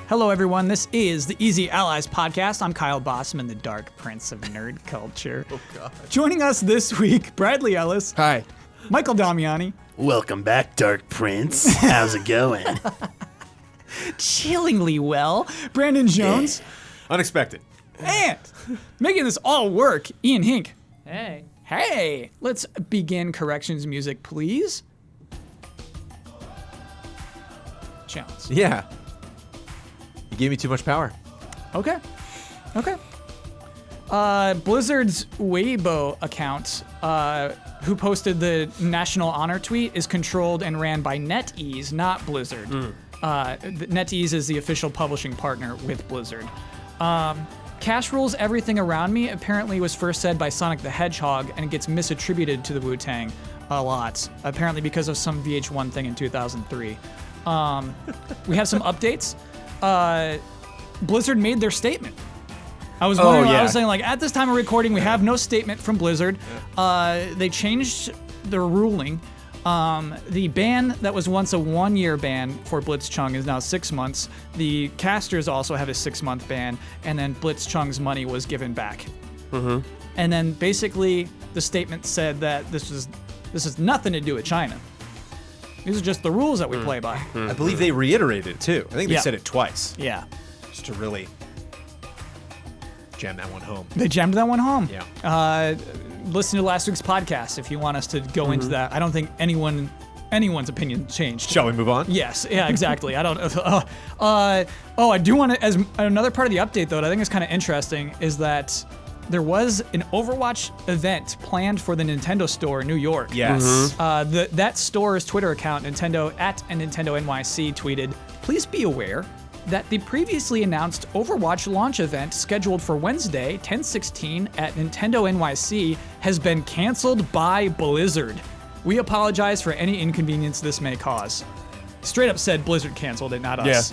Hello, everyone. This is the Easy Allies podcast. I'm Kyle Bossman, the Dark Prince of Nerd Culture. Oh, God. Joining us this week, Bradley Ellis. Hi. Michael Damiani. Welcome back, Dark Prince. How's it going? Chillingly well. Brandon Jones. Unexpected. And making this all work, Ian Hink. Hey. Hey. Let's begin corrections music, please. Jones. Yeah. You gave me too much power. Okay. Blizzard's Weibo account, who posted the National Honor tweet, is controlled and ran by NetEase, not Blizzard. NetEase is the official publishing partner with Blizzard. Cash rules everything around me apparently was first said by Sonic the Hedgehog, and it gets misattributed to the Wu-Tang a lot, apparently because of some VH1 thing in 2003. We have some updates. Blizzard made their statement. I was wondering, I was saying, like, at this time of recording, we have no statement from Blizzard. They changed their ruling. The ban that was once a 1-year ban for Blitzchung is now 6 months. The casters also have a 6-month ban, and then Blitzchung's money was given back. Mm-hmm. And then basically the statement said that this has nothing to do with China. These are just the rules that we play by. I believe they reiterated it, too. I think they said it twice. Yeah. Just to really jam that one home. They jammed that one home. Yeah. Listen to last week's podcast if you want us to go into that. I don't think anyone's opinion changed. Shall we move on? Yes. Yeah, exactly. I don't I do want to, as another part of the update, though, that I think is kind of interesting, is that there was an Overwatch event planned for the Nintendo store in New York. Yes. That store's Twitter account, Nintendo NYC, tweeted, "Please be aware that the previously announced Overwatch launch event scheduled for Wednesday, 10/16 at Nintendo NYC has been canceled by Blizzard. We apologize for any inconvenience this may cause." Straight up said Blizzard canceled it, not us.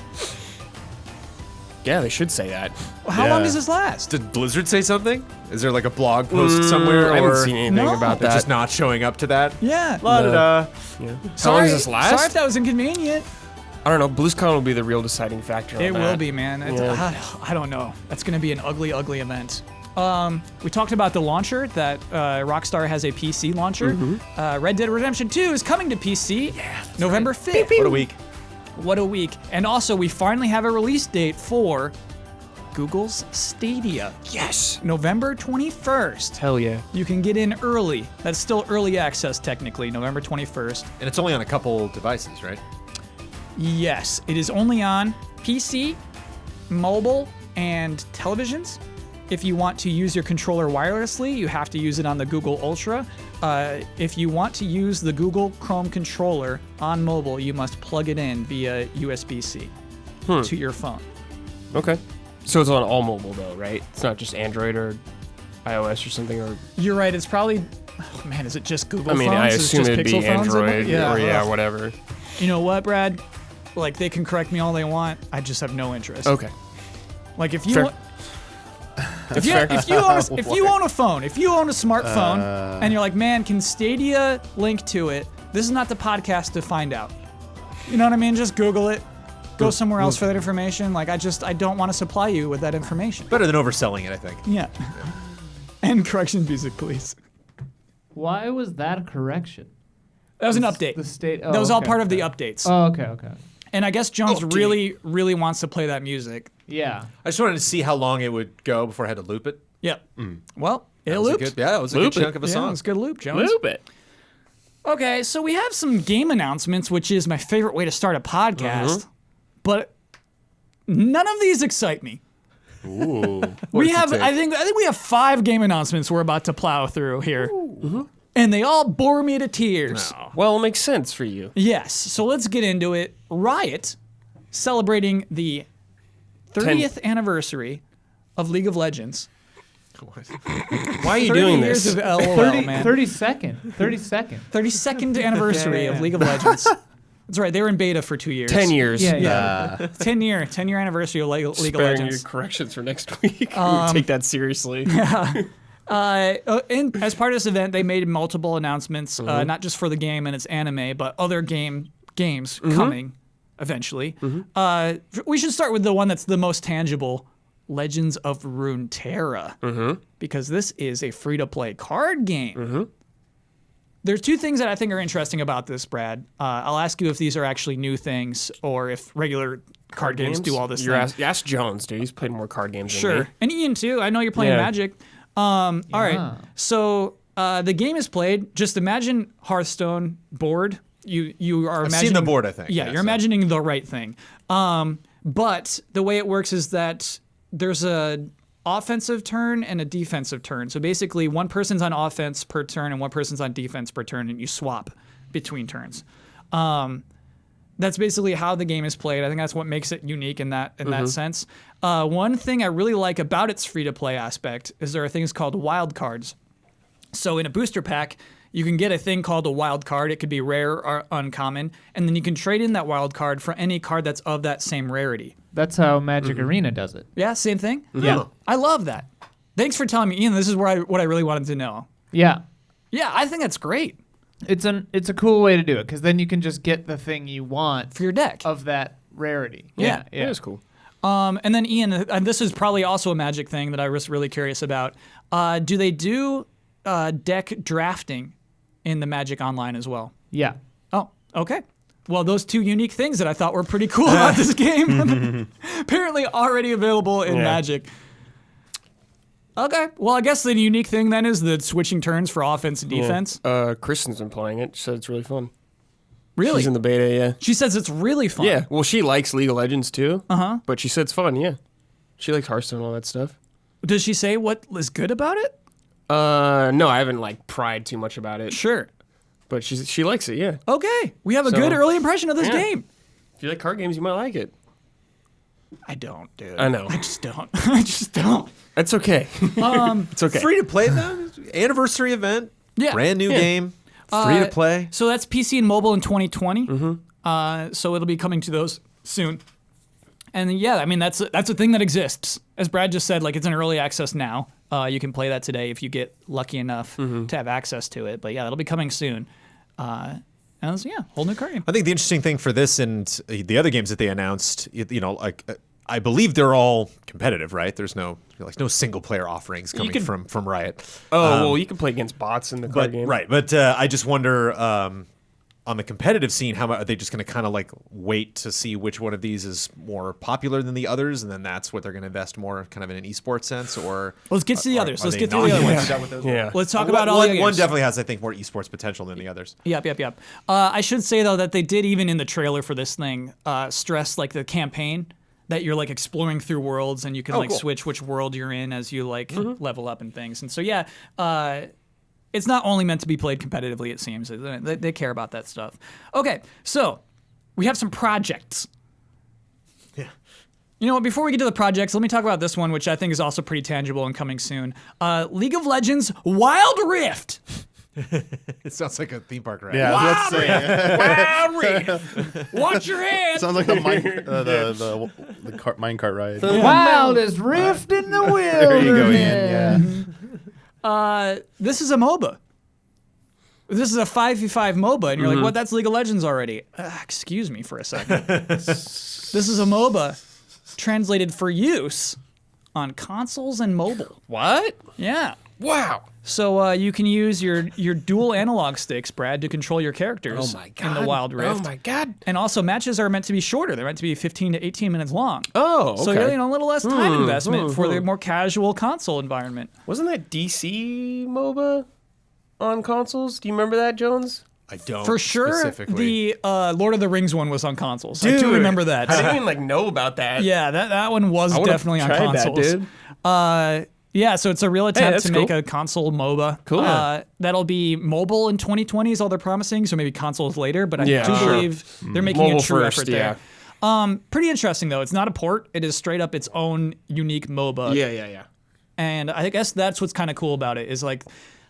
Yeah, they should say that. How long does this last? Did Blizzard say something? Is there like a blog post somewhere? I haven't or seen anything about they're that. just not showing up to that? Yeah. La-da-da. Yeah. How Sorry, long does this last? Sorry if that was inconvenient. I don't know. BlizzCon will be the real deciding factor on It that. will be, man. Yeah. I don't know. That's going to be an ugly, ugly event. We talked about the launcher, that Rockstar has a PC launcher. Red Dead Redemption 2 is coming to PC November 5th. What a week. What a week. And also, we finally have a release date for Google's Stadia. Yes. November 21st. Hell yeah. You can get in early. That's still early access, technically, November 21st. And it's only on a couple devices, right? Yes, it is only on PC, mobile, and televisions. If you want to use your controller wirelessly, you have to use it on the Google Ultra. If you want to use the Google Chrome controller on mobile, you must plug it in via USB-C to your phone. Okay. So it's on all mobile though, right? It's not just Android or iOS or something, or... You're right, it's probably... Oh man, is it just Google phones? I Is it assume just it'd Pixel be phones? Android Yeah. whatever. You know what, Brad? Like, they can correct me all they want. I just have no interest. Okay. Like, if you Fair. want... If you own a phone, if you own a smartphone, and you're like, man, can Stadia link to it? This is not the podcast to find out. You know what I mean? Just Google it. Go somewhere else for that information. Like, I don't want to supply you with that information. Better than overselling it, I think. Yeah. And correction music, please. Why was that a correction? That was an update. The state. Oh, That was all okay, part of okay. the updates. Oh, okay. And I guess Jones really, really wants to play that music. Yeah. I just wanted to see how long it would go before I had to loop it. Yep. Well, it That was a looped. good- yeah, it was a Loop good it. chunk of a Yeah, song. it was a good loop, Jones. Loop it. Okay, so we have some game announcements, which is my favorite way to start a podcast. But none of these excite me. Ooh. I think we have 5 game announcements we're about to plow through here. And they all bore me to tears. No. Well, it makes sense for you. Yes, so let's get into it. Riot, celebrating the 30th anniversary of League of Legends. Why are you 30 doing years this? of LOL, 30 man. 32nd. 32nd anniversary of League of Legends. That's right, they were in beta for 2 years. 10 years. Yeah. 10 year anniversary of League of Sparing Legends. your corrections for next week. We take that seriously. And as part of this event, they made multiple announcements, not just for the game and its anime, but other games coming eventually. We should start with the one that's the most tangible, Legends of Runeterra, because this is a free-to-play card game. There's two things that I think are interesting about this, Brad. I'll ask you if these are actually new things or if regular card games do all this stuff. Ask Jones, dude. He's played more card games than Sure. me. And Ian, too. I know you're playing Magic. All right. So the game is played. Just imagine Hearthstone board. You are imagining... I've seen the board, I think. Yeah, you're imagining the right thing. But the way it works is that there's a offensive turn and a defensive turn. So basically, one person's on offense per turn and one person's on defense per turn, and you swap between turns. That's basically how the game is played. I think that's what makes it unique in that sense. One thing I really like about its free-to-play aspect is there are things called wild cards. So in a booster pack, you can get a thing called a wild card. It could be rare or uncommon, and then you can trade in that wild card for any card that's of that same rarity. That's how Magic Arena does it. Yeah, same thing? Yeah. I love that. Thanks for telling me, Ian. This is what I really wanted to know. Yeah. Yeah, I think that's great It's a cool way to do it because then you can just get the thing you want for your deck. of that rarity. Yeah. It is cool. And then Ian, and this is probably also a Magic thing that I was really curious about. Do they do deck drafting in the Magic Online as well? Yeah. Oh, okay. Well, those two unique things that I thought were pretty cool about this game, apparently already available in Magic. Okay. Well, I guess the unique thing then is the switching turns for offense and defense. Kristen's been playing it. She said it's really fun. Really? She's in the beta, yeah. She says it's really fun. Yeah. Well, she likes League of Legends too. But she said it's fun, yeah. She likes Hearthstone and all that stuff. Does she say what is good about it? No, I haven't pried too much about it. Sure. But she likes it, yeah. Okay. We have a good early impression of this game. If you like card games, you might like it. I don't, dude. I know. I just don't. I just don't. It's okay. It's okay. Free to play though. Anniversary event. Yeah. Brand new game. Free to play. So that's PC and mobile in 2020. So it'll be coming to those soon. And yeah, I mean that's a thing that exists. As Brad just said, it's in early access now. You can play that today if you get lucky enough to have access to it. But yeah, it'll be coming soon. And it's, whole new card game. I think the interesting thing for this and the other games that they announced, I believe they're all competitive, right? There's no single player offerings coming from Riot. Well, you can play against bots in the card game. Right, but I just wonder on the competitive scene, how are they just going to kind of wait to see which one of these is more popular than the others, and then that's what they're going to invest more kind of in an esports sense, or let's get to the others. Let's get through not the other with ones. those? Yeah. Let's talk about all the one others. definitely has, I think, more esports potential than the others. Yep. I should say though that they did even in the trailer for this thing stress the campaign that you're exploring through worlds and you can cool. switch which world you're in as you level up and things. And so it's not only meant to be played competitively, it seems. They care about that stuff. Okay, so we have some projects. Yeah. You know what, before we get to the projects, let me talk about this one, which I think is also pretty tangible and coming soon. League of Legends Wild Rift. It sounds like a theme park ride. Yeah, let's say. Wild Rift. Watch your head. Sounds like the minecart ride. The wildest rift in the wilderness. There you go, Ian. Yeah. This is a MOBA. This is a 5v5 MOBA, and you're like, what? That's League of Legends already. Excuse me for a second. This is a MOBA translated for use on consoles and mobile. What? Yeah. Wow. So you can use your dual analog sticks, Brad, to control your characters in the Wild Rift. Oh my god. And also, matches are meant to be shorter. They're meant to be 15 to 18 minutes long. Oh, okay. So a little less time investment for the more casual console environment. Wasn't that DC MOBA on consoles? Do you remember that, Jones? I don't. For sure, specifically. the Lord of the Rings one was on consoles. I do remember that. I didn't even know about that. Yeah, that one was definitely on consoles. That, dude. Yeah, so it's a real attempt to make cool. a console MOBA. Cool. That'll be mobile in 2020 is all they're promising, so maybe consoles later, but I do believe they're making Mobile a true first, effort there. Pretty interesting, though. It's not a port. It is straight up its own unique MOBA. Yeah. And I guess that's what's kind of cool about it is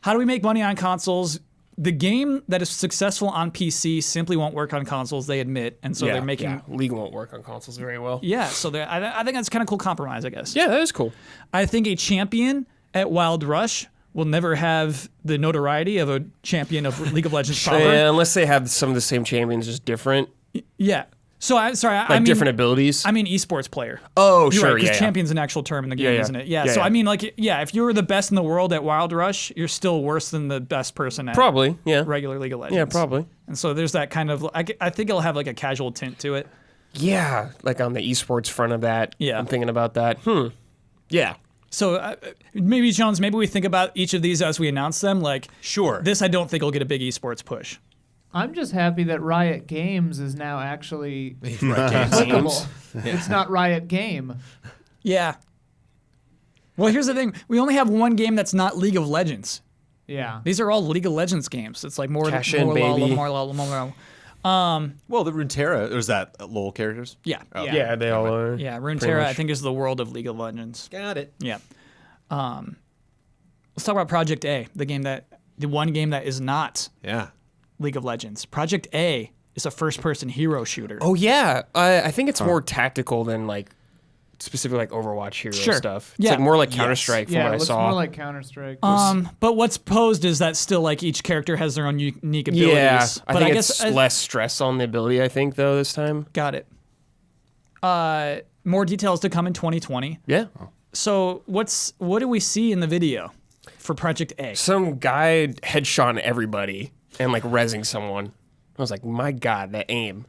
how do we make money on consoles? The game that is successful on PC simply won't work on consoles, they admit, and so they're making... Yeah. League won't work on consoles very well. Yeah, so I think that's kind of cool compromise, I guess. Yeah, that is cool. I think a champion at Wild Rush will never have the notoriety of a champion of League of Legends proper. Yeah, unless they have some of the same champions, just different. Yeah. So I'm sorry. Like I mean, different abilities. I mean, esports player. Oh, You're sure. right, because Yeah. champion's an actual term in the game, Yeah. isn't it? Yeah. Yeah, So yeah. I mean, like, if you were the best in the world at Wild Rush, you're still worse than the best person at Probably. Yeah. regular League of Legends. Yeah, probably. And so there's that kind of. I think it'll have like a casual tint to it. Yeah, like on the esports front of that. Yeah. I'm thinking about that. Yeah. So maybe Jones, maybe we think about each of these as we announce them. Like, Sure. this I don't think will get a big esports push. I'm just happy that Riot Games is now actually Right, applicable. It's not Riot Game. Yeah. Well, here's the thing: we only have one game that's not League of Legends. Yeah. These are all League of Legends games. It's like more Cash in, more baby. more. Well, the Runeterra, or is that LoL characters? Yeah. Yeah, they all are. Yeah, Pretty Runeterra, much. I think, is the world of League of Legends. Got it. Yeah. Let's talk about Project A, the one game that is not Yeah. League of Legends. Project A is a first-person hero shooter. Oh yeah, I think it's more tactical than like specifically like Overwatch hero Sure. stuff. It's Yeah. like more like Yes. Counter Strike from Yeah, what it I looks saw. more like Counter-Strike. But what's posed is that still like each character has their own unique abilities. yeah, I but think I it's guess less stress on the ability. I think though this time. got it. More details to come in 2020. Yeah. So what do we see in the video for Project A? Some guy headshotting everybody and like rezzing someone. I was like, my God, that aim.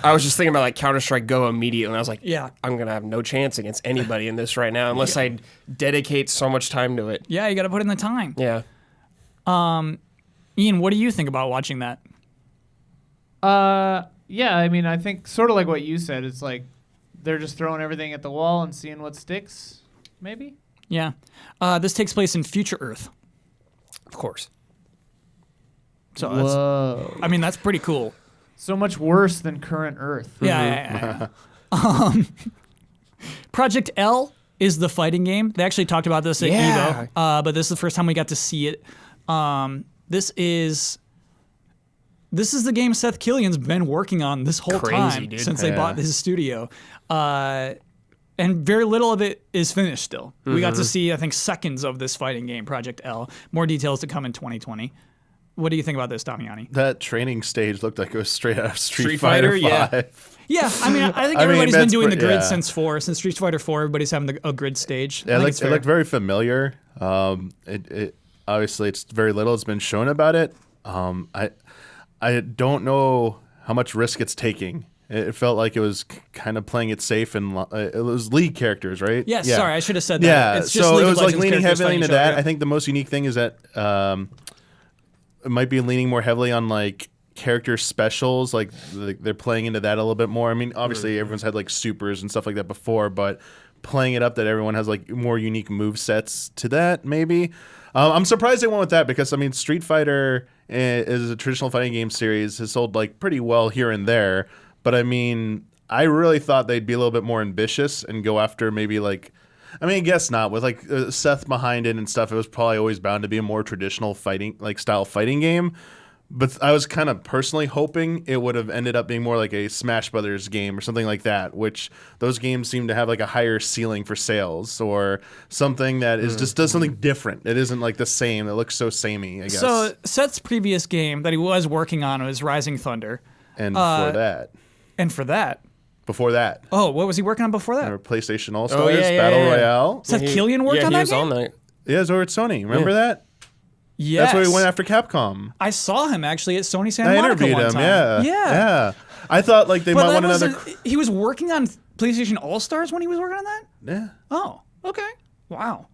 I was just thinking about like Counter Strike Go immediately. And I was like, Yeah. I'm going to have no chance against anybody in this right now unless I dedicate so much time to it. Yeah, you got to put in the time. Yeah. Ian, what do you think about watching that? Yeah, I mean, I think sort of like what you said. It's like they're just throwing everything at the wall and seeing what sticks, maybe? Yeah. This takes place in Future Earth. Of course. So Whoa. that's pretty cool. So much worse than current Earth. Yeah. Project L is the fighting game. They actually talked about this at Yeah. Evo, but this is the first time we got to see it. This is the game Seth Killian's been working on this whole Crazy, time dude. since they bought his studio. And very little of it is finished still. We got to see, I think, seconds of this fighting game, Project L. More details to come in 2020. What do you think about this, Damiani? That training stage looked like it was straight out of Street Street Fighter Fighter, yeah. 5. Yeah, I think I mean, everybody's been that's doing the grid yeah. since Street Fighter 4. Everybody's having a grid stage. Yeah, I it think looked, it's it fair. looked very familiar. It obviously it's very little has been shown about it. I don't know how much risk it's taking. It felt like it was kind of playing it safe, and it was League characters, right? Yes, yeah. sorry, I should have said that. Yeah, It's just so League it of was like Legends leaning characters heavily fighting into each other, that. yeah. I think the most unique thing is that it might be leaning more heavily on like character specials, like they're playing into that a little bit more. I mean, obviously everyone's had like supers and stuff like that before, but playing it up that everyone has like more unique move sets to that, maybe. I'm surprised they went with that because I mean, Street Fighter is a traditional fighting game series, has sold like pretty well here and there, but I mean, I really thought they'd be a little bit more ambitious and go after maybe like, I mean, I guess not with like Seth behind it and stuff. It was probably always bound to be a more traditional fighting like style fighting game. But I was kind of personally hoping it would have ended up being more like a Smash Brothers game or something like that, which those games seem to have like a higher ceiling for sales or something that is just does something different. It isn't like the same. It looks so samey, I guess. So Seth's previous game that he was working on was Rising Thunder. and before that, And for that, before that, oh, what was he working on before that? PlayStation All Stars, yeah, Battle yeah. Royale. Seth Killian worked yeah, on he that was game? on that. Yeah, it's over at Sony. Remember that? Yes. That's where he went after Capcom. I saw him actually at Sony Santa I Monica interviewed one him. time. Yeah. I thought like they But might that want another. wasn't- he was working on PlayStation All Stars when he was working on that? Yeah. Oh, okay. Wow.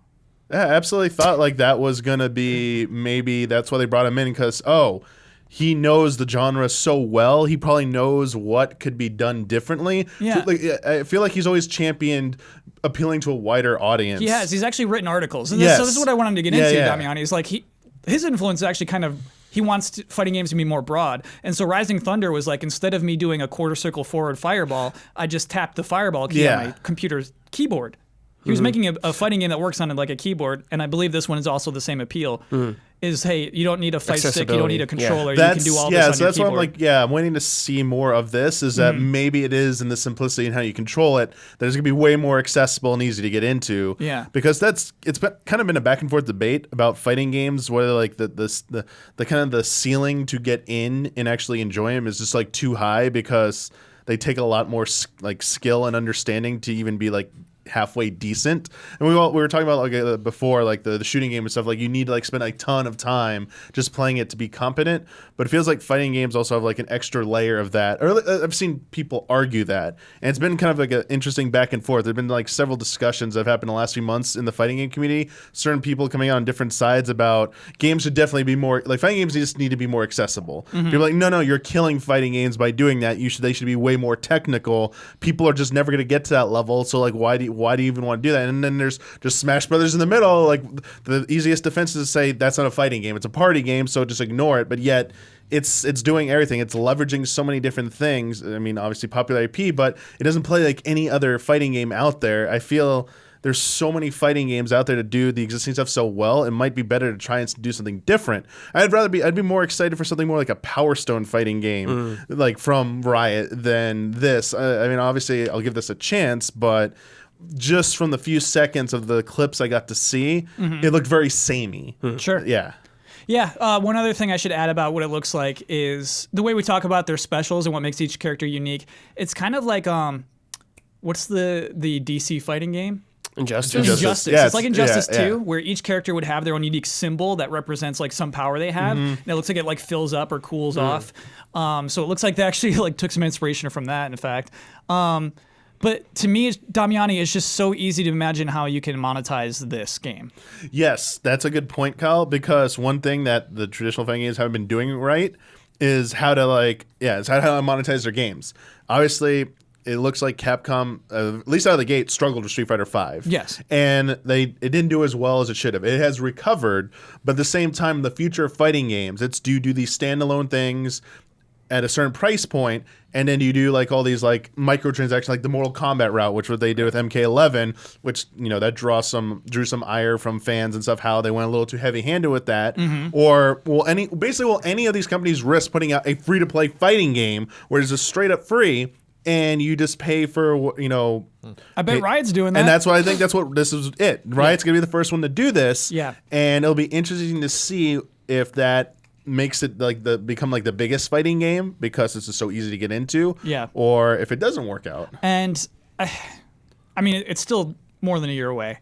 Yeah, absolutely thought like that was gonna be maybe that's why they brought him in because he knows the genre so well. He probably knows what could be done differently. Yeah. So, like, I feel like he's always championed appealing to a wider audience. He has. He's actually written articles. And Yes. so this is what I wanted to get Yeah, into, yeah. Damiani. Is like his influence is actually kind of, he wants fighting games to be more broad. And so Rising Thunder was like, instead of me doing a quarter circle forward fireball, I just tapped the fireball key on my computer's keyboard. He was making a fighting game that works on like a keyboard, and I believe this one is also the same appeal. Is hey, you don't need a fight stick, you don't need a controller, you can do all this on so your that's why I'm keyboard. like, I'm waiting to see more of this. Is that maybe it is in the simplicity and how you control it that it's gonna be way more accessible and easy to get into. Yeah. because it's kind of been a back and forth debate about fighting games, whether like the kind of the ceiling to get in and actually enjoy them is just like too high because they take a lot more like skill and understanding to even be like halfway decent. And we were talking about like before, like the shooting game and stuff, like you need to like spend a ton of time just playing it to be competent. But it feels like fighting games also have like an extra layer of that. Or I've seen people argue that, and it's been kind of like an interesting back and forth. There've been like several discussions that have happened in the last few months in the fighting game community. Certain people coming out on different sides about games should definitely be more like fighting games just need to be more accessible. People are like, no, you're killing fighting games by doing that. They should be way more technical. People are just never going to get to that level. So like, why do you even want to do that? And then there's just Smash Brothers in the middle. Like the easiest defense is to say that's not a fighting game. It's a party game, so just ignore it. But yet it's doing everything. It's leveraging so many different things. I mean, obviously popular IP, but it doesn't play like any other fighting game out there. I feel there's so many fighting games out there to do the existing stuff so well. It might be better to try and do something different. I'd be more excited for something more like a Power Stone fighting game, like from Riot, than this. I mean, obviously I'll give this a chance, but just from the few seconds of the clips I got to see, it looked very samey. Sure. Yeah. Yeah, one other thing I should add about what it looks like is the way we talk about their specials and what makes each character unique. It's kind of like, what's the DC fighting game? Injustice. Yeah, it's like Injustice 2, where each character would have their own unique symbol that represents like some power they have, and it looks like it like fills up or cools off. So it looks like they actually like took some inspiration from that, in fact. But to me, Damiani, it's just so easy to imagine how you can monetize this game. Yes, that's a good point, Kyle, because one thing that the traditional fighting games haven't been doing right is how to monetize their games. Obviously, it looks like Capcom, at least out of the gate, struggled with Street Fighter V. Yes. And it didn't do as well as it should have. It has recovered, but at the same time, the future of fighting games, it's do these standalone things at a certain price point, and then you do like all these like microtransactions, like the Mortal Kombat route, which what they did with MK11, which that drew some ire from fans and stuff. How they went a little too heavy-handed with that, or will any of these companies risk putting out a free-to-play fighting game where it's just straight up free, and you just pay for I bet Riot's doing that, and that's why I think that's what this is. Riot's gonna be the first one to do this, and it'll be interesting to see if that makes it like become like the biggest fighting game because it's just so easy to get into, or if it doesn't work out. And I mean, it's still more than a year away.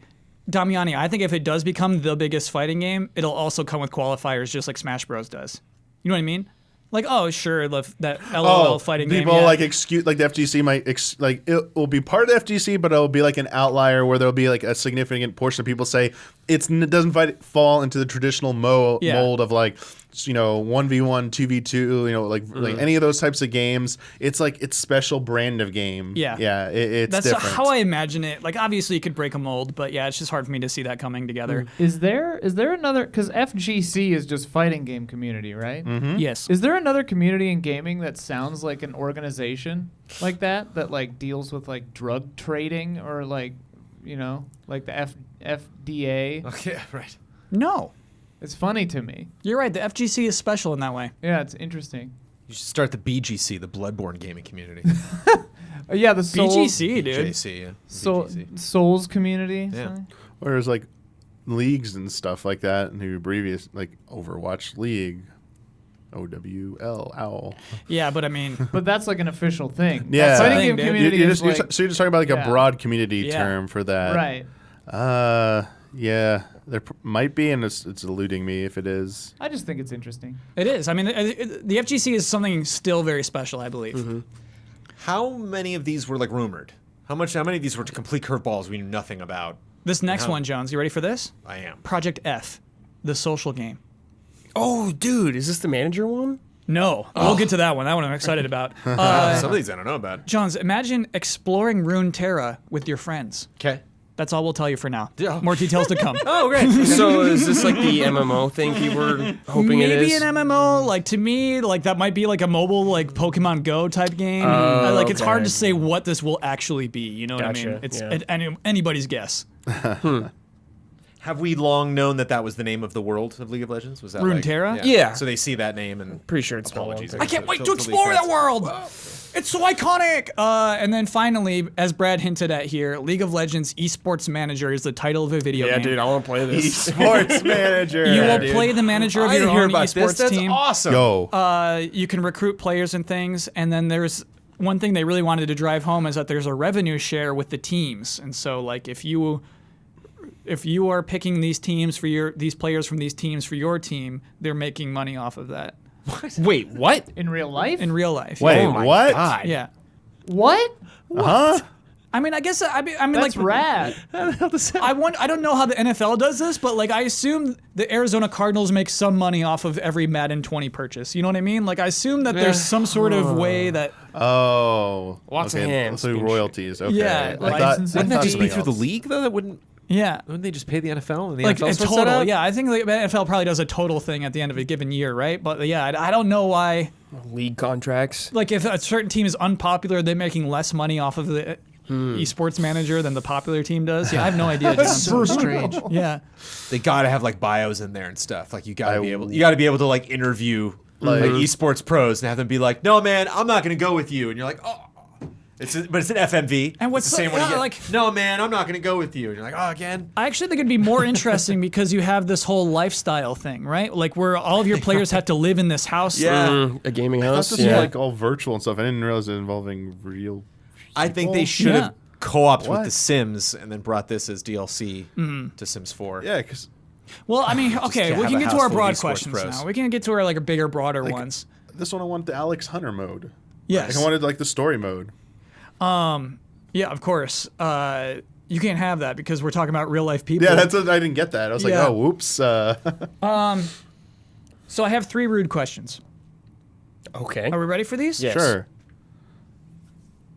Damiani, I think if it does become the biggest fighting game, it'll also come with qualifiers just like Smash Bros does. You know what I mean? Like, oh, sure, that LOL fighting game. People like excuse, like the FGC might it will be part of the FGC, but it'll be like an outlier where there'll be like a significant portion of people say it doesn't fall into the traditional mold of like 1v1, 2v2, like any of those types of games. It's like it's special brand of game. It's that's different. how I imagine it. Like obviously you could break a mold, but yeah, it's just hard for me to see that coming together. Is there another? Because FGC is just fighting game community, right? Yes. Is there another community in gaming that sounds like an organization like that like deals with like drug trading or like like the FDA? Okay, right. No. It's funny to me. You're right. The FGC is special in that way. Yeah, it's interesting. You should start the BGC, the Bloodborne gaming community. Yeah, the Souls, BGC, dude. BGC, yeah. Souls community. Yeah. Or there's like leagues and stuff like that, and the previous like Overwatch League, OWL, OWL. Yeah, but I mean, but that's like an official thing. Yeah, that fighting game community is like, so you're just talking about like a broad community term for that, right? Yeah. There might be, and it's eluding me if it is. I just think it's interesting. it is. I mean, the FGC is something still very special, I believe. How many of these were like rumored? How many of these were complete curveballs we knew nothing about? This next one, Jones, you ready for this? I am. Project F, the social game. Oh, dude, is this the manager one? No, we'll get to that one. That one I'm excited about. Some of these I don't know about. Jones, imagine exploring Runeterra with your friends. Okay. That's all we'll tell you for now. Yeah. More details to come. Oh, great. So is this like the MMO thing you were hoping it is? Maybe an MMO. Like to me, like that might be like a mobile, like Pokemon Go type game. Like it's hard to say what this will actually be. You know what I mean? It's anybody's guess. Have we long known that was the name of the world of League of Legends? Was that Runeterra? Yeah. So they see that name and Pretty sure it's apologies. the one I can't wait to explore that world. It's so iconic. And then finally, as Brad hinted at here, League of Legends Esports Manager is the title of a video game. Yeah, dude, I want to play this. Esports manager. You will play the manager of your own esports team. That's awesome. Yo. You can recruit players and things, and then there's one thing they really wanted to drive home is that there's a revenue share with the teams, and so like if you are picking these teams for these players from these teams for your team, they're making money off of that. Wait, what? In real life? In real life. Wait, Oh my what? God. Yeah. What? Huh? I mean, I guess I mean That's like rad. I don't know how the NFL does this, but like I assume the Arizona Cardinals make some money off of every Madden 20 purchase. You know what I mean? Like I assume that there's some sort of way that Oh. Lots of okay. hands So being royalties. Okay. Yeah, I like- thought- Licensing. I Wouldn't that thought just be something through the else. league though? Wouldn't they just pay the NFL and the like NFL a sorts that total. out? Yeah, I think the NFL probably does a total thing at the end of a given year, right? But yeah, I don't know why. League contracts. Like if a certain team is unpopular, they're making less money off of the esports manager than the popular team does. Yeah, I have no idea. John. So strange. Yeah. They gotta have like bios in there and stuff. Like you gotta be able to like interview like esports pros and have them be like, no man, I'm not gonna go with you, and you're like, oh. But it's an FMV. And what's it's the same one you get, like? no man, I'm not gonna go with you, and you're like, oh again. I actually think it'd be more interesting because you have this whole lifestyle thing, right? Like where all of your players have to live in this house. Yeah. A gaming I thought house. this was like all virtual and stuff. I didn't realize it involving real. I think they should Yeah. have co-opted with What? The Sims and then brought this as DLC to Sims 4. Yeah, because Well, I mean, okay, can't we have can a get to house our full of broad esports questions pros. now. We can get to our like bigger, broader ones. this one I wanted the Alex Hunter mode. Yes. Like, I wanted like the story mode. Yeah, of course. You can't have that because we're talking about real life people. Yeah, that's what, I didn't get that. I was like, Yeah. oh, whoops. So I have 3 rude questions. Okay. Are we ready for these? Yes. Sure.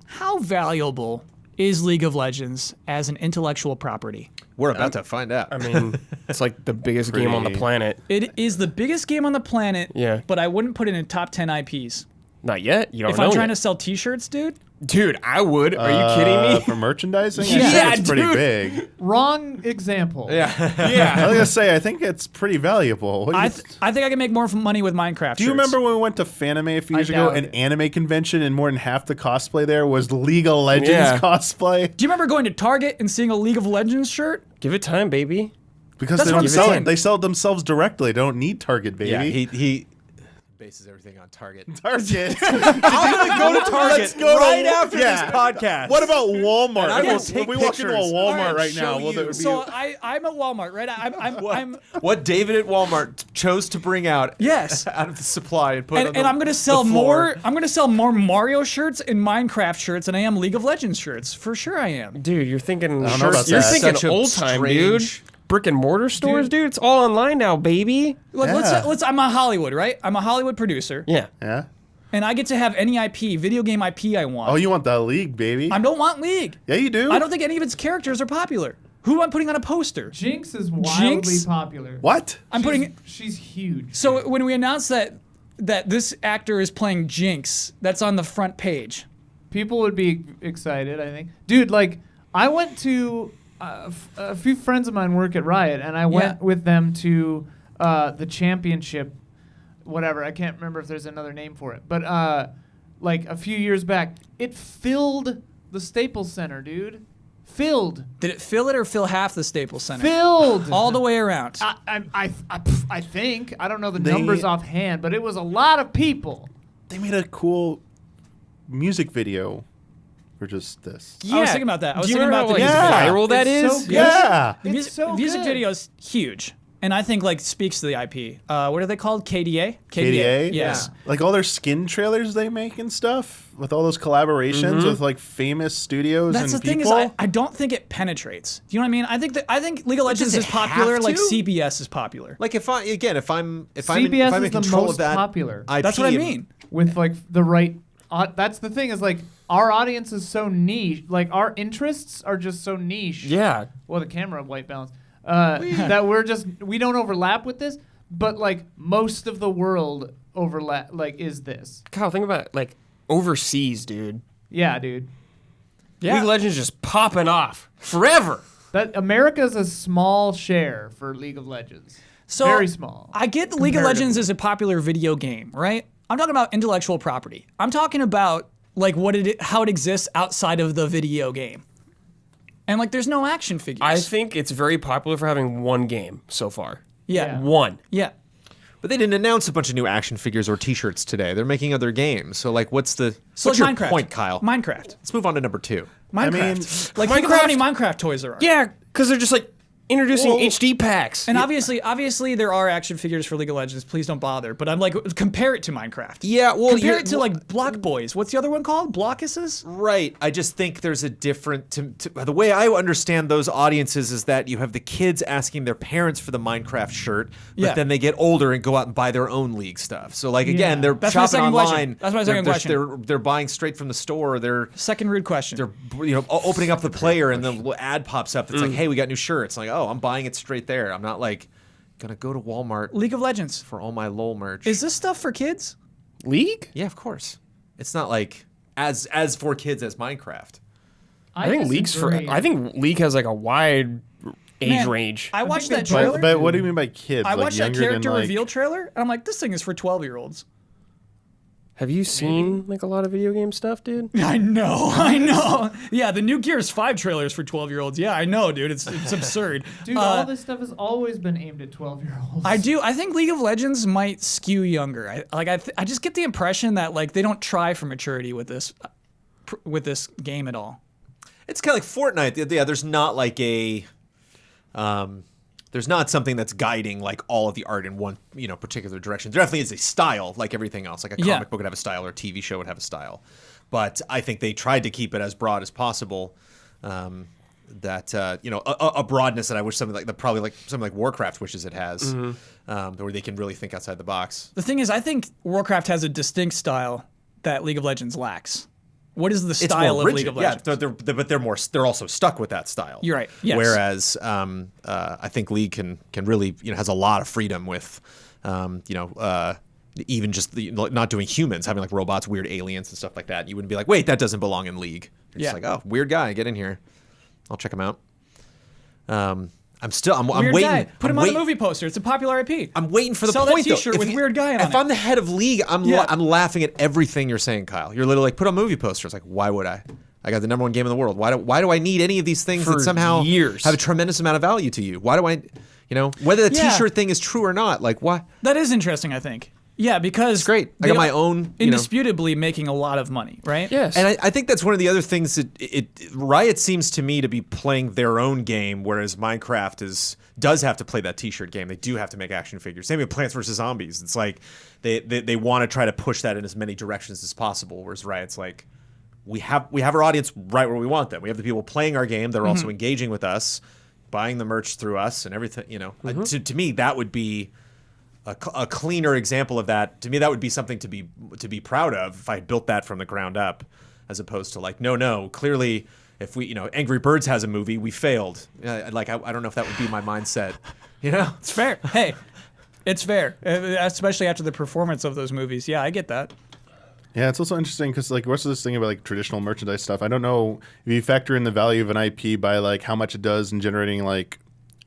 How valuable is League of Legends as an intellectual property? We're about to find out. I mean, it's like the biggest game on the Pretty- planet. It is the biggest game on the planet, Yeah. but I wouldn't put it in top 10 IPs. Not yet. You don't If know I'm trying yet. to sell t-shirts, dude, Dude, I would. Are you kidding me? For merchandising? Yeah, I think it's pretty dude. big. Wrong example. yeah. I Yeah. was going to say, I think it's pretty valuable. What do you I think I can make more money with Minecraft Do you shirts. remember when we went to Fanime a few years ago, doubt an it. anime convention, and more than half the cosplay there was League of Legends Yeah. cosplay? Do you remember going to Target and seeing a League of Legends shirt? Give it time, baby. Because That's they what don't I'm sell saying. it. They sell it themselves directly. They don't need Target, baby. Yeah, he bases everything on Target. Target. I'm gonna go to Target Let's go to- right after yeah. this podcast. What about Walmart? And I will Yes, take if we walk into a pictures. Walmart Alright, right show now, well, you. there would be So I'm at Walmart, right? I'm what David at Walmart chose to bring out yes. out of the supply and put on And I'm gonna sell the floor. more. I'm gonna sell more Mario shirts and Minecraft shirts than I am League of Legends shirts. For sure, I am. Dude, you're thinking. don't know about You're that. thinking Such a old time, dude. strange- Brick and mortar stores, dude. It's all online now, baby. Like, Yeah. let's. I'm a Hollywood, right? I'm a Hollywood producer, Yeah. Yeah. and I get to have any IP, video game IP I want. Oh, you want the League, baby? I don't want League. Yeah, you do. I don't think any of its characters are popular. Who am I putting on a poster? Jinx is wildly Jinx? popular. What? I'm putting. She's huge. So when we announce that this actor is playing Jinx, that's on the front page. People would be excited, I think. Dude, like, I went to a few friends of mine work at Riot, and I went with them to the championship, whatever. I can't remember if there's another name for it. But, like, a few years back, it filled the Staples Center, dude. Filled. Did it fill it or fill half the Staples Center? Filled. All the way around. I think. I don't know the They- numbers offhand, but it was a lot of people. They made a cool music video for just this. I was thinking about that. I was Do you thinking remember about the how, like, music Yeah. viral that It's is? so good. Yeah. The It's music, so music good. video is huge, and I think like speaks to the IP. What are they called? KDA. KDA? Yes. Like all their skin trailers they make and stuff with all those collaborations with like famous studios That's the and thing people. is, I don't think it penetrates. Do you know what I mean? I think League of Legends does is it have popular, like to? CBS is popular. Like if I'm CBS in is the control most of that popular. IP, That's what I mean. With like the right that's the thing is like our audience is so niche, like our interests are just so niche. Yeah. Well, the camera white balance. That we don't overlap with this, but like most of the world overlap like is this. Kyle, think about it, like overseas, dude. Yeah, dude. League of Legends just popping off forever. That America's a small share for League of Legends. So Very small. I get League of Legends is a popular video game, right? I'm talking about intellectual property. I'm talking about like how it exists outside of the video game. And like there's no action figures. I think it's very popular for having one game so far. yeah. One. Yeah. But they didn't announce a bunch of new action figures or T-shirts today. They're making other games. So like, what's your Minecraft. point, Kyle? Minecraft. Let's move on to number 2. Minecraft. Like, think of how many Minecraft toys there are. Yeah, because they're just like introducing HD packs. And obviously there are action figures for League of Legends. Please don't bother. But I'm like, compare it to Minecraft. Yeah, well, compare it to like Block Boys. What's the other one called? Blockuses? Right. I just think there's a different. The way I understand those audiences is that you have the kids asking their parents for the Minecraft shirt, but then they get older and go out and buy their own League stuff. So like again, they're shopping online. That's my second question. They're buying straight from the store. They're second rude question. They're opening up the player and the ad pops up. It's like, hey, we got new shirts. Like, oh, I'm buying it straight there. I'm not like gonna go to Walmart. League of Legends for all my LOL merch. Is this stuff for kids? League? Yeah, of course. It's not like as for kids as Minecraft. I think League has like a wide age range. I watched that trailer. But what do you mean by kids? I watched that character like... reveal trailer, and I'm like, this thing is for 12-year-olds. Have you seen like a lot of video game stuff, dude? I know. Yeah, the new Gears 5 trailer is for 12-year-olds. Yeah, I know, dude. It's absurd. Dude, all this stuff has always been aimed at 12-year-olds. I think League of Legends might skew younger. I just get the impression that like they don't try for maturity with this game at all. It's kind of like Fortnite. Yeah, there's not like a there's not something that's guiding like all of the art in one particular direction. There definitely is a style, like everything else. Like a comic book would have a style, or a TV show would have a style. But I think they tried to keep it as broad as possible. A broadness that I wish something like Warcraft wishes it has, where they can really think outside the box. The thing is, I think Warcraft has a distinct style that League of Legends lacks. What is the style of League of Legends? Yeah, they're also stuck with that style. You're right. Yes. Whereas I think League can really has a lot of freedom with even just not doing humans, having like robots, weird aliens and stuff like that. You wouldn't be like, wait, that doesn't belong in League. You're just like, oh, weird guy, get in here. I'll check him out. I'm waiting. Guy. Put him on a movie poster. It's a popular IP. I'm waiting for the Sell point, that T-shirt with weird guy on it. If I'm the head of League, I'm laughing at everything you're saying, Kyle. You're literally like, put on movie posters. Like, why would I? I got the #1 game in the world. Why do I need any of these things that somehow have a tremendous amount of value to you? Why do I, whether the T-shirt thing is true or not? Like, why? That is interesting, I think. Yeah, because it's great. I got my own. Indisputably making a lot of money, right? Yes. And I think that's one of the other things that Riot seems to me to be playing their own game, whereas Minecraft does have to play that T-shirt game. They do have to make action figures. Same with Plants vs. Zombies. It's like they want to try to push that in as many directions as possible, whereas Riot's like, we have our audience right where we want them. We have the people playing our game. They're also engaging with us, buying the merch through us and everything. To me, that would be a cleaner example of that. To me, that would be something to be proud of if I had built that from the ground up, as opposed to like, no, clearly if we, Angry Birds has a movie, we failed. I don't know if that would be my mindset. It's fair. Hey, it's fair, especially after the performance of those movies. Yeah, I get that. Yeah, it's also interesting because like what's this thing about like traditional merchandise stuff? I don't know if you factor in the value of an IP by like how much it does in generating like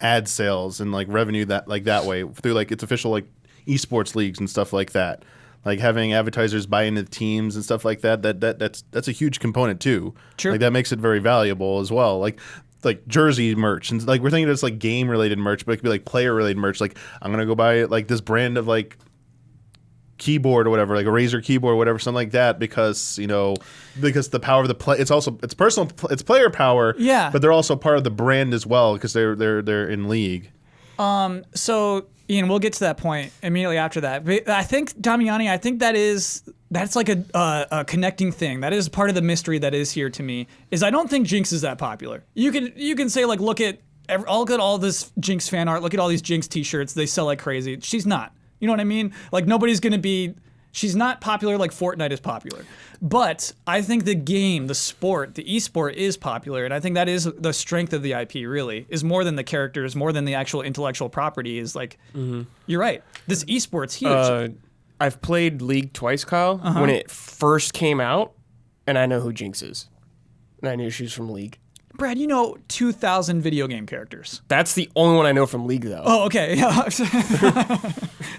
ad sales and like revenue that way through like its official like esports leagues and stuff like that. Like having advertisers buy into teams and stuff like that's a huge component too. True. Like that makes it very valuable as well. Like jersey merch and like we're thinking it's like game related merch, but it could be like player related merch. Like I'm gonna go buy like this brand of like keyboard or whatever, like a Razer keyboard or whatever, something like that, because the power of the play, it's personal, it's player power, but they're also part of the brand as well because they're in League. So Ian, we'll get to that point immediately after that. But I think Damiani, that's like a connecting thing. That is part of the mystery that is here to me. Is I don't think Jinx is that popular. You can say like look at all this Jinx fan art, look at all these Jinx T-shirts, they sell like crazy. She's not. You know what I mean? Like she's not popular like Fortnite is popular. But I think the game, the sport, the esport is popular. And I think that is the strength of the IP really, is more than the characters, more than the actual intellectual property is like, you're right. This esport's huge. I've played League twice, Kyle, when it first came out, and I know who Jinx is. And I knew she was from League. Brad, 2,000 video game characters. That's the only one I know from League, though. Oh, okay. Yeah.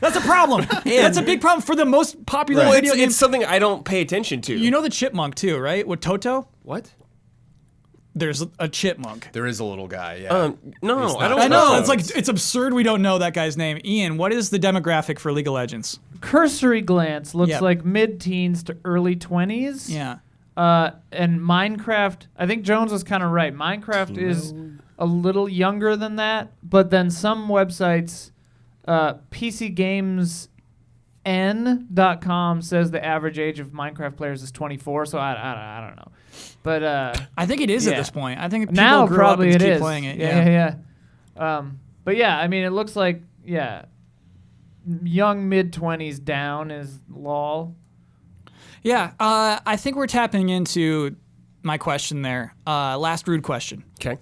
That's a problem. That's a big problem for the most popular video game. It's something I don't pay attention to. You know the chipmunk, too, right? With Toto? What? there's a chipmunk. There is a little guy. Yeah. No, I don't. I know. know. It's like it's absurd we don't know that guy's name. Ian, what is the demographic for League of Legends? Cursory glance looks Yep. like mid-teens to early 20s. Yeah. And Minecraft, I think Jones was kind of right. Minecraft is a little younger than that, but then some websites, PCGamesN.com says the average age of Minecraft players is 24, so I don't know. But I think it is at yeah. this point. I think people now grew probably up and it keep is. playing it. Yeah. But yeah, I mean, it looks like, young mid-20s down is lol. Yeah, I think we're tapping into my question there. Last rude question. Okay.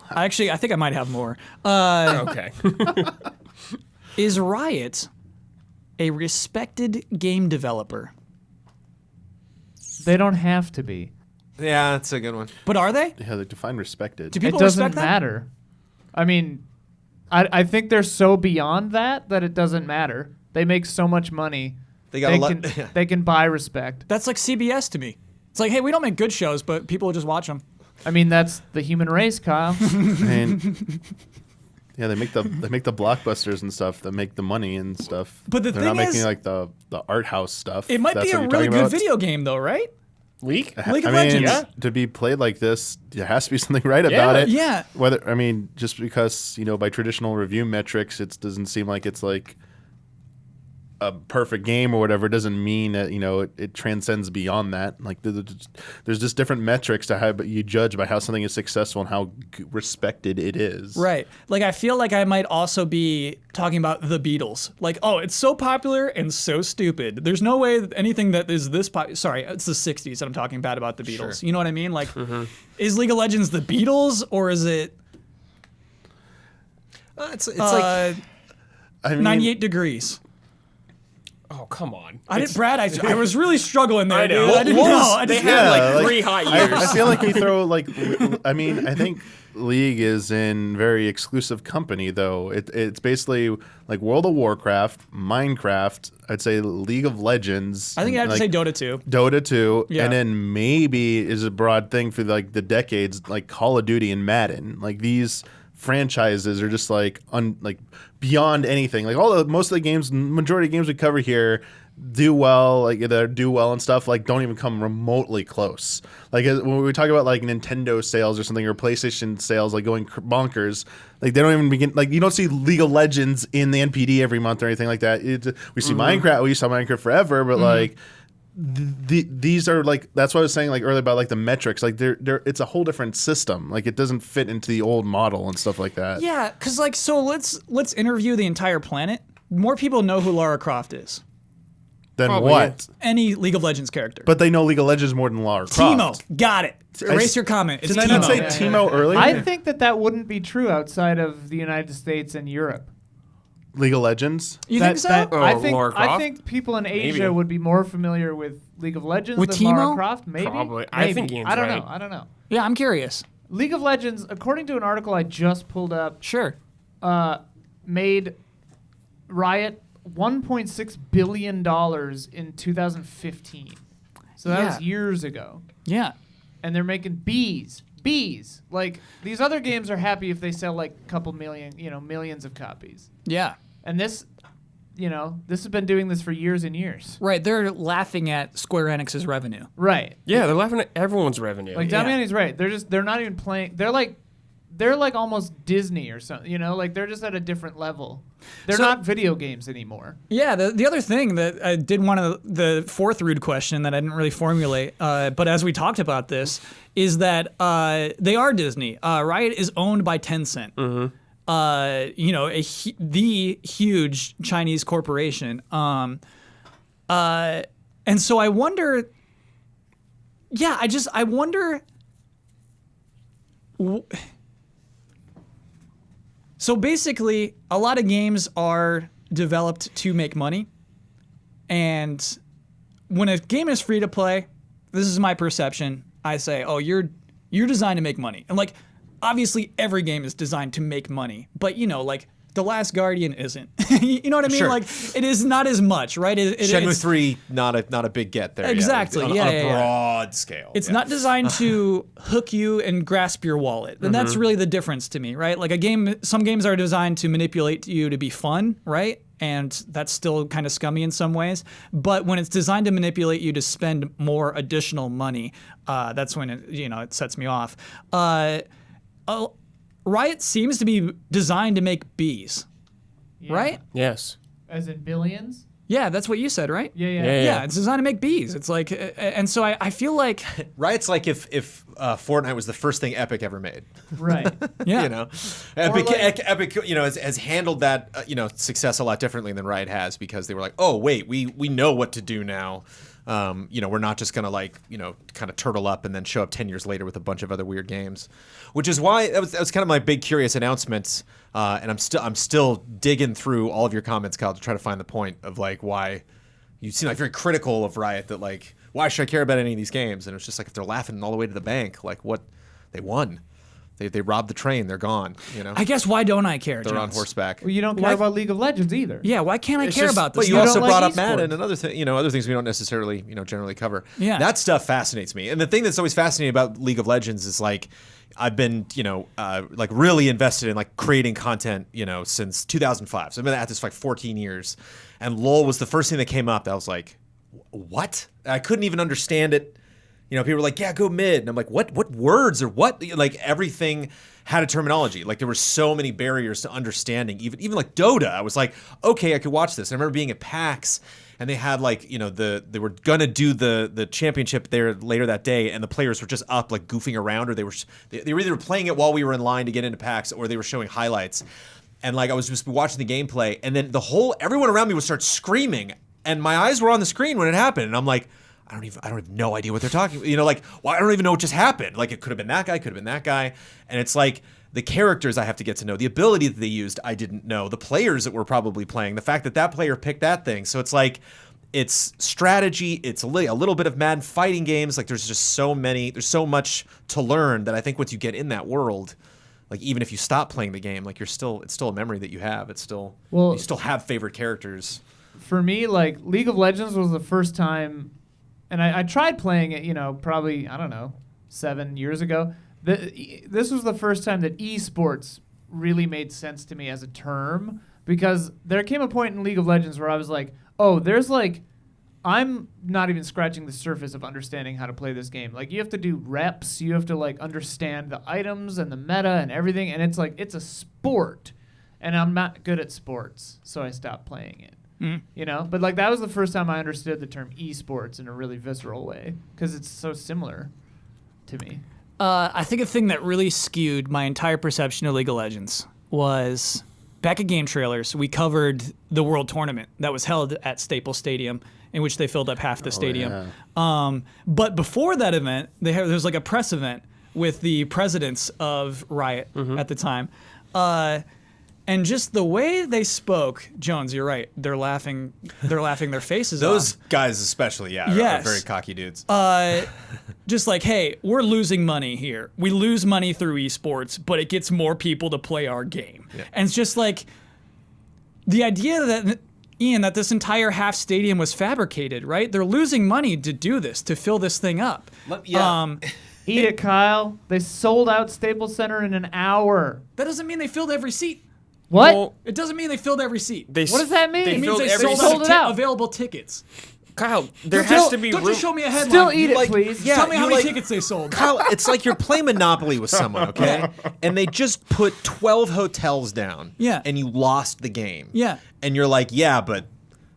I think I might have more. Okay. Is Riot a respected game developer? They don't have to be. Yeah, that's a good one. But are they? Yeah, they define respected. Do people It doesn't respect that? matter. I mean, I think they're so beyond that it doesn't matter. They make so much money. They got They can buy respect. That's like CBS to me. It's like, hey, we don't make good shows, but people just watch them. I mean, that's the human race, Kyle. And yeah, they make the blockbusters and stuff that make the money and stuff. But the they're thing not making is, like the art house stuff. It might That's be a what you're really talking good about. video game, though, right? League? League of I mean, Legends. Yeah. to be played like this, there has to be something right about it. Yeah. Whether just because by traditional review metrics, it doesn't seem like it's like a perfect game or whatever, doesn't mean that it transcends beyond that. Like there's just different metrics to how you judge by how something is successful and how respected it is. Right. Like, I feel like I might also be talking about the Beatles. Like, oh, it's so popular and so stupid. There's no way that anything that is this popular. Sorry, it's the 60s that I'm talking bad about the Beatles. Sure. You know what I mean? Like, is League of Legends the Beatles, or is it It's like 98 Degrees? Oh, come on. Brad, I was really struggling there, I know. dude. I didn't know. I They didn't had Yeah, like 3 hot years. I feel like we throw I think League is in very exclusive company though. It's basically like World of Warcraft, Minecraft, I'd say League of Legends. I think I have to say Dota 2. Dota 2, Yeah. and then maybe is a broad thing for like the decades, like Call of Duty and Madden. Like these franchises are just like beyond anything. Like most of the games, majority of games we cover here do well, like they do well and stuff. Like don't even come remotely close. Like when we talk about like Nintendo sales or something or PlayStation sales, like going bonkers, like they don't even begin. Like you don't see League of Legends in the NPD every month or anything like that. We see Minecraft. We saw Minecraft forever, but like. These are like that's what I was saying like earlier about like the metrics, like they're it's a whole different system, like it doesn't fit into the old model and stuff like that. Yeah, because like, so let's interview the entire planet. More people know who Lara Croft is. Then Probably, what? Any League of Legends character. But they know League of Legends more than Lara Croft. Timo, got it. Erase your comment. It's Did I Timo. not say Yeah. Timo earlier? I think that wouldn't be true outside of the United States and Europe. League of Legends. You think so? Lara Croft? I think people in Asia Maybe. would be more familiar with League of Legends With than Lara Timo? Croft. Maybe. Probably. I think Maybe. Ian's I don't right. know. I don't know. Yeah, I'm curious. League of Legends, according to an article I just pulled up, Sure. made Riot $1.6 billion in 2015. So that was Yeah. years ago. Yeah. And they're making bees. Like, these other games are happy if they sell like a couple million, millions of copies. Yeah. And this has been doing this for years and years. Right. They're laughing at Square Enix's revenue. Right. Yeah, they're laughing at everyone's revenue. Like Yeah. Damiani's right. They're not even playing. They're like almost Disney or something. Like they're just at a different level. They're So- not video games anymore. Yeah. The other thing that I did want to, the fourth rude question that I didn't really formulate, but as we talked about this, is that they are Disney. Riot is owned by Tencent. Mm-hmm. The huge Chinese corporation. And so I wonder. Yeah, I wonder. So basically, a lot of games are developed to make money, and when a game is free to play, this is my perception. I say, oh, you're designed to make money, and like. Obviously, every game is designed to make money, but like The Last Guardian isn't. You know what I mean? Sure. Like, it is not as much, right? Shenmue 3, not a big get there. Exactly. On a broad scale. It's not designed to hook you and grasp your wallet. And that's really the difference to me, right? Like some games are designed to manipulate you to be fun, right? And that's still kind of scummy in some ways. But when it's designed to manipulate you to spend more additional money, that's when it sets me off. Riot seems to be designed to make bees, right? Yes. As in billions? Yeah, that's what you said, right? Yeah. It's designed to make bees. It's like, and so I feel like Riot's like if Fortnite was the first thing Epic ever made. Right. Yeah. Epic has handled that success a lot differently than Riot has, because they were like, oh wait, we know what to do now. We're not just gonna kind of turtle up and then show up 10 years later with a bunch of other weird games, which is why that was kind of my big curious announcement. And I'm still digging through all of your comments, Kyle, to try to find the point of like why you seem like very critical of Riot. That like, why should I care about any of these games? And it's just like, if they're laughing all the way to the bank, like what they won. They robbed the train. They're gone. I guess, why don't I care? They're on horseback. Well, you don't care about League of Legends either. Yeah, why can't I care about this? But you also brought up esports. Madden and other things we don't necessarily generally cover. Yeah. That stuff fascinates me. And the thing that's always fascinating about League of Legends is like, I've been like really invested in like creating content since 2005. So I've been at this for like 14 years, and LoL was the first thing that came up that I was like, what? I couldn't even understand it. People were like, yeah, go mid. And I'm like, what words or what? Like everything had a terminology. Like there were so many barriers to understanding. Even like Dota, I was like, okay, I could watch this. And I remember being at PAX, and they had like, they were gonna do the championship there later that day, and the players were just up like goofing around, or they were either playing it while we were in line to get into PAX, or they were showing highlights. And like I was just watching the gameplay, and then everyone around me would start screaming, and my eyes were on the screen when it happened, and I'm like, I have no idea what they're talking. I don't even know what just happened. Like it could have been that guy, could have been that guy, and it's like the characters I have to get to know, the ability that they used I didn't know, the players that were probably playing, the fact that player picked that thing. So it's like, it's strategy, it's a little bit of Madden fighting games. Like there's so much to learn that I think once you get in that world, like even if you stop playing the game, like it's still a memory that you have. You still have favorite characters. For me, like League of Legends was the first time. And I tried playing it, probably, I don't know, 7 years ago. This was the first time that esports really made sense to me as a term, because there came a point in League of Legends where I was like, oh, I'm not even scratching the surface of understanding how to play this game. Like, you have to do reps, you have to, like, understand the items and the meta and everything, and it's like, it's a sport, and I'm not good at sports, so I stopped playing it. But like that was the first time I understood the term esports in a really visceral way, because it's so similar to me. I think a thing that really skewed my entire perception of League of Legends was back at Game Trailers, we covered the World Tournament that was held at Staples Stadium, in which they filled up half the stadium. Yeah. But before that event, there was like a press event with the presidents of Riot at the time. And just the way they spoke, Jones, you're right. They're laughing their faces off. Those guys especially, are very cocky dudes. Just like, hey, we're losing money here. We lose money through esports, but it gets more people to play our game. Yeah. And it's just like the idea that, Ian, that this entire half stadium was fabricated, right? They're losing money to do this, to fill this thing up. Yeah. Eat it, Kyle. They sold out Staples Center in an hour. That doesn't mean they filled every seat. What? Well, it doesn't mean they filled every seat. What does that mean? It means they sold out available tickets. Kyle, there has to be room. Don't just show me a headline. Still eat it, please. Yeah, tell me how many tickets they sold. Kyle, it's like you're playing Monopoly with someone, okay? And they just put 12 hotels down. Yeah. And you lost the game. Yeah. And you're like, yeah, but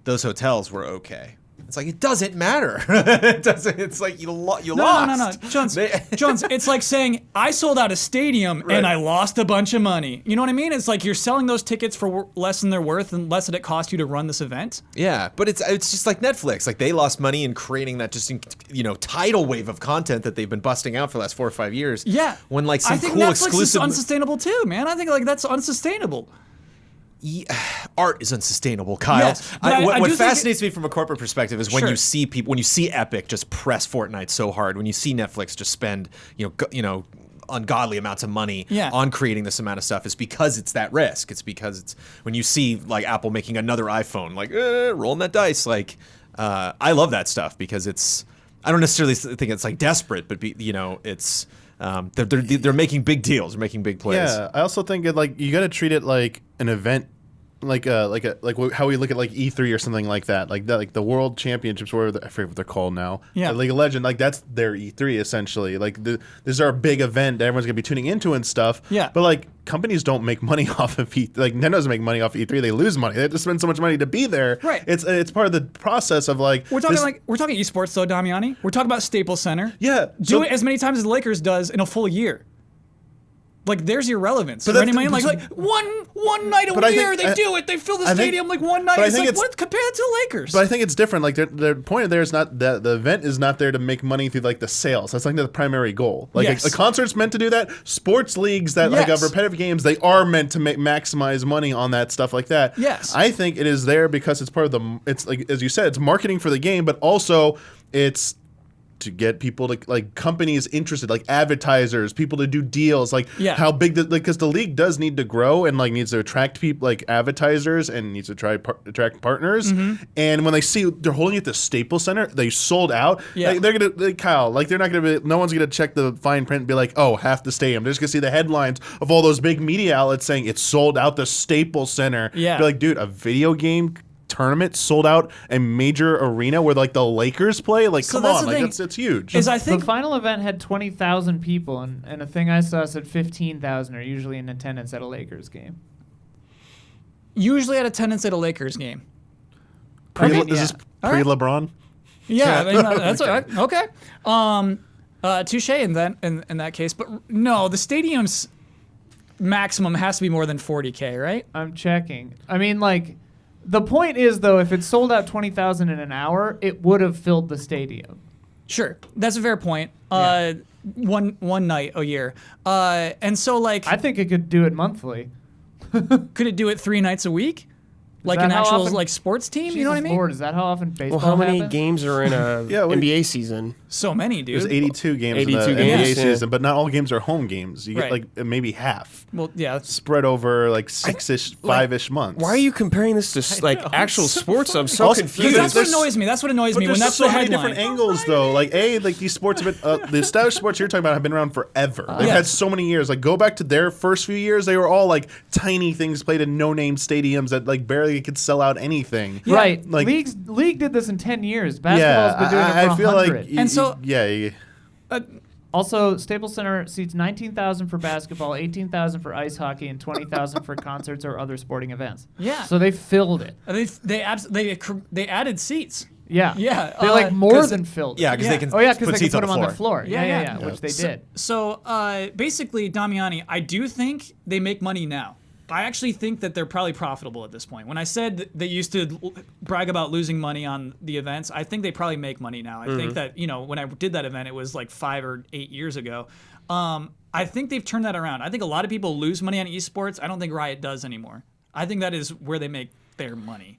those hotels were okay. It's like, it doesn't matter. It's like you lost. No. Jones, it's like saying, I sold out a stadium and I lost a bunch of money. You know what I mean? It's like you're selling those tickets for less than they're worth and less than it cost you to run this event. Yeah, but it's just like Netflix. Like they lost money in creating that tidal wave of content that they've been busting out for the last 4 or 5 years. Yeah. When like some I think cool Netflix exclusive is unsustainable too, man. I think like that's unsustainable. Art is unsustainable, Kyle. Yes, what fascinates me from a corporate perspective is when Sure. you see people, when you see Epic just press Fortnite so hard, when you see Netflix just spend, ungodly amounts of money Yeah. on creating this amount of stuff is because it's that risk. It's because it's when you see like Apple making another iPhone, like rolling that dice. Like I love that stuff because it's. I don't necessarily think it's like desperate, but it's they're making big deals, they're making big plays. Yeah, I also think like you got to treat it like an event, like how we look at like E3 or something like that, like the World Championships, I forget what they're called now. Yeah, League of Legends, like that's their E3 essentially. Like this is our big event that everyone's gonna be tuning into and stuff. Yeah, but like companies don't make money off of E3. Like Nintendo doesn't make money off of E3. They lose money. They have to spend so much money to be there. Right. It's part of the process of like we're talking esports though, Damiani. We're talking about Staples Center. Yeah, Do it as many times as the Lakers does in a full year. Like there's your relevance. But like one night a year they do it. They fill the stadium like one night. It's like what compared to the Lakers? But I think it's different. Like their point there is not that the event is not there to make money through like the sales. That's like the primary goal. Like yes. a concert's meant to do that. Sports leagues that like have repetitive games, they are meant to maximize money on that stuff like that. Yes. I think it is there because it's part of the. It's like as you said, it's marketing for the game, but also it's to get people to like companies interested, like advertisers, people to do deals, like how big because the league does need to grow and like needs to attract people like advertisers and needs to attract partners. Mm-hmm. And when they see they're holding it at the Staples Center, they sold out. Yeah. Like, they're gonna Kyle, like they're not gonna be. No one's gonna check the fine print and be like, oh, half the stadium. They're just gonna see the headlines of all those big media outlets saying it's sold out the Staples Center. Yeah. Be like, dude, a video game tournament sold out a major arena where like the Lakers play. Like, so come on, like it's huge. I think the final event had 20,000 people, and a thing I saw said 15,000 are usually in attendance at a Lakers game. Usually at attendance at a Lakers game. Is this pre-LeBron? Yeah, I mean, that's okay. Touche in that case, but no, the stadium's maximum has to be more than 40K, right? I'm checking. I mean, like. The point is, though, if it sold out 20,000 in an hour, it would have filled the stadium. Sure, that's a fair point. One night a year, and so like I think it could do it monthly. Could it do it 3 nights a week? Like an actual like sports team, Jesus you know what I mean? Lord, is that how often baseball Well, how many happens? games are in a NBA season? So many, dude. There's 82 games 82 in the games, NBA season, but not all games are home games. You get Right. like maybe half. Well, yeah. Spread over like 6-ish, 5-ish months. Why are you comparing this to like actual sports? I'm so Also, confused. That's what annoys me. That's what annoys me when There's that's so the many headline. different angles, though. Like, like these sports have been, the established sports you're talking about have been around forever. They've had so many years. Like, go back to their first few years, they were all like tiny things played in no-name stadiums that like barely could sell out anything. Yeah. Right. Like, League did this in 10 years. Basketball's been doing it for I feel 100. like, And so- Also, Staples Center seats 19,000 for basketball, 18,000 for ice hockey, and 20,000 for concerts or other sporting events. Yeah. So they filled it. They added seats. Yeah. Yeah, They like more 'cause- than filled it. Yeah, because they can Oh yeah, because put they can seats put on them the on the floor. Yeah. Which they did. So basically, Damiani, I do think they make money now. I actually think that they're probably profitable at this point. When I said that they used to brag about losing money on the events, I think they probably make money now. I think that, when I did that event, it was like 5 or 8 years ago. I think they've turned that around. I think a lot of people lose money on esports. I don't think Riot does anymore. I think that is where they make their money.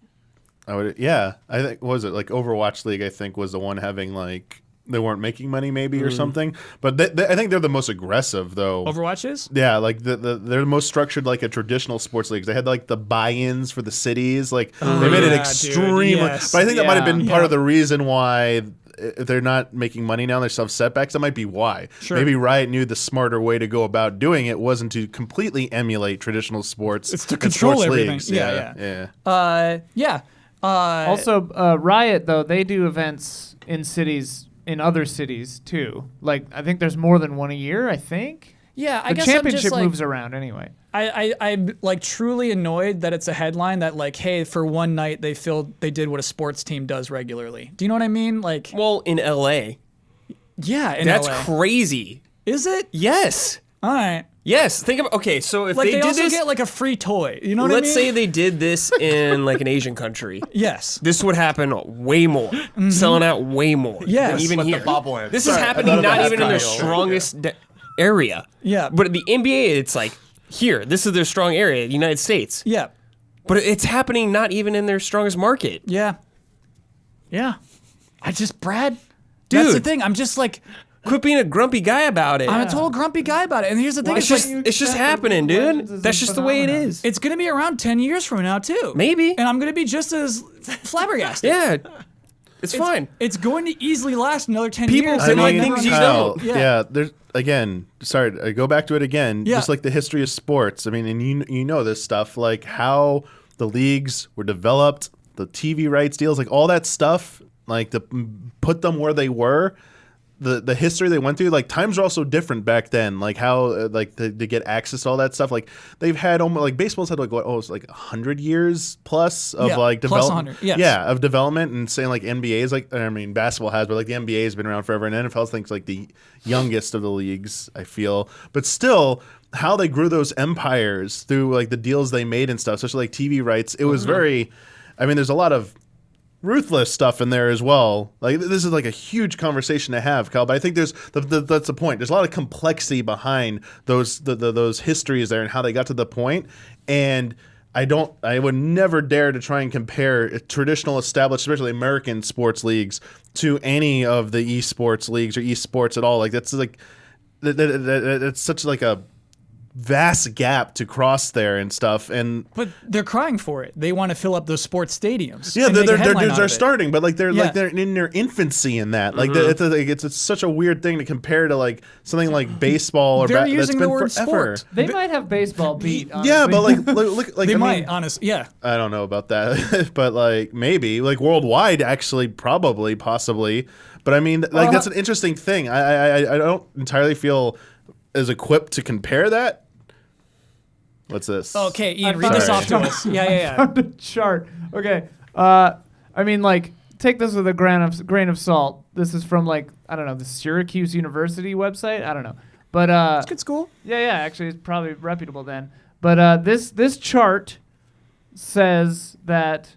I think, what was it? Like Overwatch League, I think, was the one having like, they weren't making money maybe or something. But I think they're the most aggressive though. Overwatch is? Yeah, like they're the most structured like a traditional sports leagues. They had like the buy-ins for the cities. Like they made it extremely. Yes. But I think that might have been part Yeah. of the reason why if they're not making money now, they still have setbacks. That might be why. Sure. Maybe Riot knew the smarter way to go about doing it wasn't to completely emulate traditional sports. It's to and control sports everything. leagues. Yeah. Yeah. Also, Riot though they do events in other cities too. Like I think there's more than one a year. I think. Yeah, I The guess championship I'm just like, moves around anyway. I'm like truly annoyed that it's a headline that like, hey, for one night they did what a sports team does regularly. Do you know what I mean? Like, Well, in LA. yeah, That's LA. crazy. Is it? Yes. All right. Yes. Think about so if Like they they did also this, get like a free toy. You know what I mean? let's say they did this in like an Asian country. yes. This would happen way more, selling out way more. Yes. than even With the here. bobblehead. This Sorry, is I happening thought not about even in their Kyle. strongest area. Yeah. But at the NBA, it's like here. This is their strong area, the United States. Yeah. But it's happening not even in their strongest market. Yeah. Yeah. Brad. That's the Dude. thing. I'm just like, Quit being a grumpy guy about it. I'm a total grumpy guy about it. And here's the thing: it's just happening, dude. That's just the way it is. It's gonna be around 10 years from now too. Maybe. And I'm gonna be just as flabbergasted. Yeah. It's fine. It's going to easily last another 10 People years. say and like never things you understand. don't. Yeah, there's again. Sorry, I go back to it again. Yeah. Just like the history of sports. I mean, and you know this stuff, like how the leagues were developed, the TV rights deals, like all that stuff, like to put them where they were. The history they went through, like times are also different back then. Like how like to get access to all that stuff. Like they've had almost like baseball's had like what it's like 100 years plus of like plus development. 100, yes. Yeah, of development, and saying like NBA is like, I mean basketball has, but like the NBA has been around forever, and NFL thinks like the youngest of the leagues, I feel. But still, how they grew those empires through like the deals they made and stuff, especially like TV rights, it was very. I mean, there's a lot of ruthless stuff in there as well. Like this is like a huge conversation to have, Kyle. But I think there's that's the point. There's a lot of complexity behind those those histories there and how they got to the point. And I would never dare to try and compare traditional established, especially American sports leagues, to any of the esports leagues or esports at all. Like that's like it's such like a vast gap to cross there and stuff, but they're crying for it. They want to fill up those sports stadiums. Yeah, they're starting, but like they're in their infancy in that. Like it's such a weird thing to compare to like something like baseball or they're that's using been the word forever. sport. They might have baseball beat. Honestly. Yeah, but look, they I might, mean, honestly. Yeah, I don't know about that, but like maybe like worldwide, actually, probably, possibly. But I mean, like that's an interesting thing. I don't entirely feel as equipped to compare that. What's this? Okay, Ian, read this off to us. Yeah. Found a chart. Okay. I mean, like, take this with a grain of salt. This is from like, I don't know, the Syracuse University website. I don't know, but it's good school. Yeah. Actually, it's probably reputable then. But this chart says that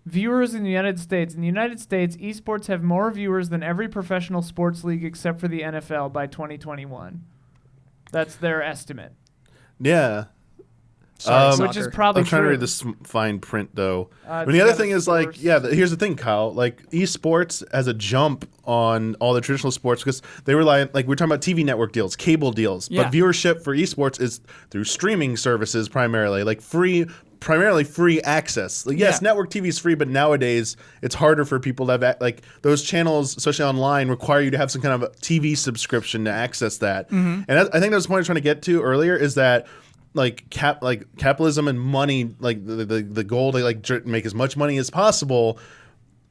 viewers in the United States. In the United States, esports have more viewers than every professional sports league except for the NFL by 2021. That's their estimate. Yeah. Which is probably I'm trying true. to read this fine print though. And the other thing is like, here's the thing, Kyle. Like esports as a jump on all the traditional sports because they rely on, like we're talking about TV network deals, cable deals, but viewership for esports is through streaming services primarily, like primarily free access. Like, yes, network TV is free, but nowadays it's harder for people to have like those channels, especially online, require you to have some kind of TV subscription to access that. And I think that's the point I'm trying to get to earlier is that. Like capitalism and money, like the goal to like make as much money as possible.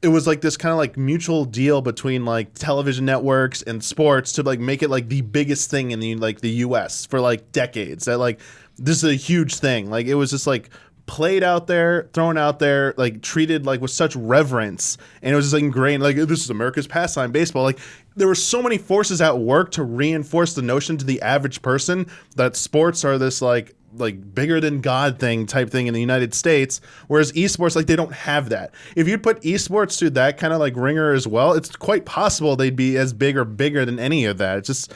It was like this kind of like mutual deal between like television networks and sports to like make it like the biggest thing in the U.S. for like decades. That like this is a huge thing. Like it was just like played out there, thrown out there, like treated like with such reverence, and it was just like ingrained. Like this is America's pastime, baseball. Like there were so many forces at work to reinforce the notion to the average person that sports are this like bigger than God thing type thing in the United States, whereas esports, like they don't have that. If you put esports through that kind of like ringer as well, it's quite possible they'd be as big or bigger than any of that. It's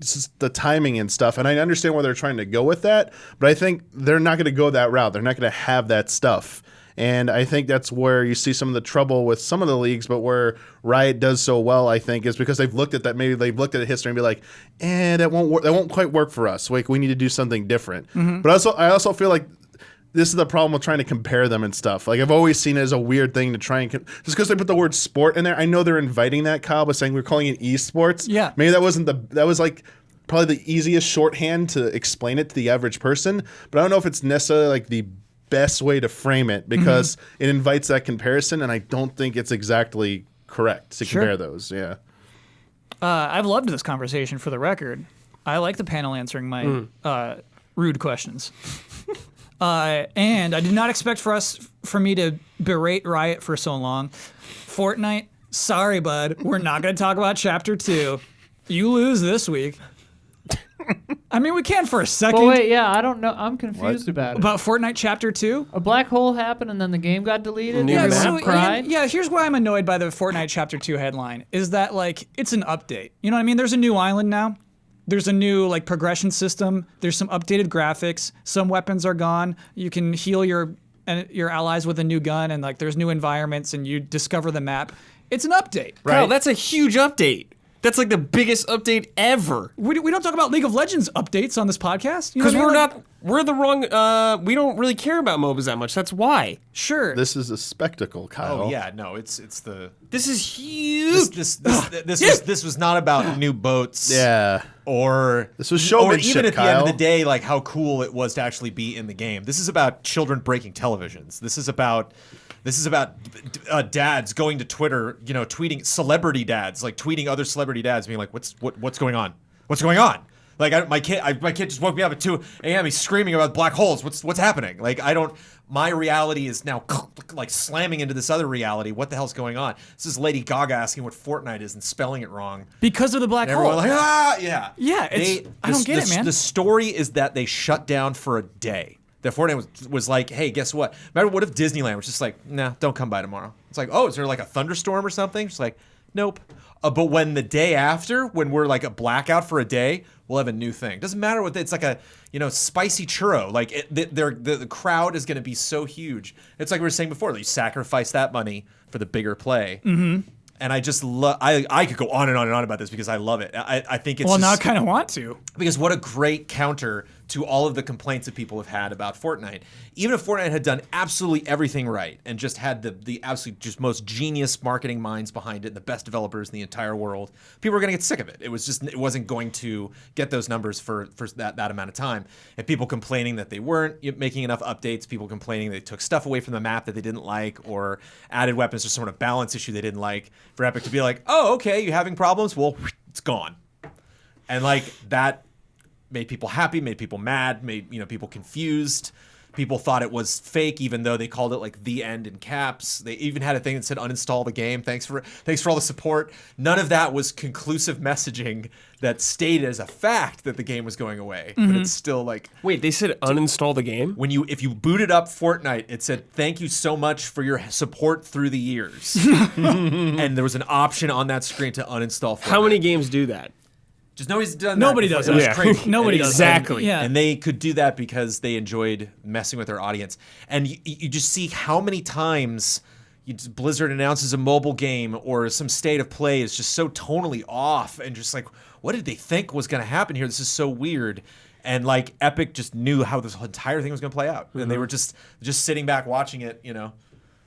just the timing and stuff. And I understand where they're trying to go with that, but I think they're not going to go that route. They're not going to have that stuff. And I think that's where you see some of the trouble with some of the leagues, but where Riot does so well, I think, is because they've looked at that. Maybe they've looked at the history and be like, that won't quite work for us. Like we need to do something different. But I also feel like this is the problem with trying to compare them and stuff. Like I've always seen it as a weird thing to try and just because they put the word sport in there. I know they're inviting that, Kyle, by saying we're calling it esports. Yeah. Maybe that was like probably the easiest shorthand to explain it to the average person. But I don't know if it's necessarily like the best way to frame it because it invites that comparison, and I don't think it's exactly correct to compare those. Yeah. I've loved this conversation for the record. I like the panel answering my rude questions. And I did not expect for me to berate Riot for so long. Fortnite, sorry, bud. We're not going to talk about Chapter 2. You lose this week. I mean, we can for a second. But wait, I don't know. I'm confused about it. About Fortnite Chapter 2? A black hole happened and then the game got deleted? Everyone cried? Here's why I'm annoyed by the Fortnite Chapter 2 headline, is that, like, it's an update. You know what I mean? There's a new island now. There's a new, like, progression system. There's some updated graphics. Some weapons are gone. You can heal your allies with a new gun, and, like, there's new environments, and you discover the map. It's an update. Right. Kyle, that's a huge update. That's like the biggest update ever. We don't talk about League of Legends updates on this podcast. You know Because what I mean? we're the wrong, we don't really care about MOBAs that much. That's why. Sure. This is a spectacle, Kyle. Oh yeah, no, it's the This is huge. this was not about new boats. Yeah. Or This was or showmanship, even at the end Kyle. of the day, like how cool it was to actually be in the game. This is about children breaking televisions. This is about dads going to Twitter, tweeting celebrity dads, like tweeting other celebrity dads, being like, "What's going on? What's going on?" Like my kid just woke me up at 2 a.m. He's screaming about black holes. What's happening? Like my reality is now like slamming into this other reality. What the hell's going on? This is Lady Gaga asking what Fortnite is and spelling it wrong. Because of the black And hole. everyone like, yeah. Yeah, I don't get it, man. The story is that they shut down for a day. That Fortnite was like, hey, guess what? Remember, what if Disneyland was just like, nah, don't come by tomorrow? It's like, oh, is there like a thunderstorm or something? It's like, nope. But when the day after, when we're like a blackout for a day, we'll have a new thing. Doesn't matter what it's like a spicy churro. Like the crowd is going to be so huge. It's like we were saying before. You sacrifice that money for the bigger play. Mm-hmm. And I just love. I could go on and on and on about this because I love it. I think it's now I kind of want to. Because what a great counter to all of the complaints that people have had about Fortnite. Even if Fortnite had done absolutely everything right and just had the absolute just most genius marketing minds behind it and the best developers in the entire world, people were going to get sick of it. It wasn't going to get those numbers for that amount of time. And people complaining that they weren't making enough updates, people complaining they took stuff away from the map that they didn't like or added weapons or some sort of balance issue they didn't like, for Epic to be like, oh, okay, you having problems? Well, it's gone. And like that made people happy, made people mad, made people confused. People thought it was fake, even though they called it like the end in caps. They even had a thing that said uninstall the game. Thanks for all the support. None of that was conclusive messaging that stated as a fact that the game was going away. But it's still like, Wait, they said uninstall the game? if you booted up Fortnite, it said thank you so much for your support through the years. And there was an option on that screen to uninstall Fortnite. How many games do that? Just nobody's done Nobody that. does It was that. crazy. Nobody does Exactly. that. Yeah. And they could do that because they enjoyed messing with their audience. And you just see how many times Blizzard announces a mobile game or some state of play is just so tonally off and just like, what did they think was going to happen here? This is so weird. And like Epic just knew how this entire thing was going to play out. And they were just sitting back watching it,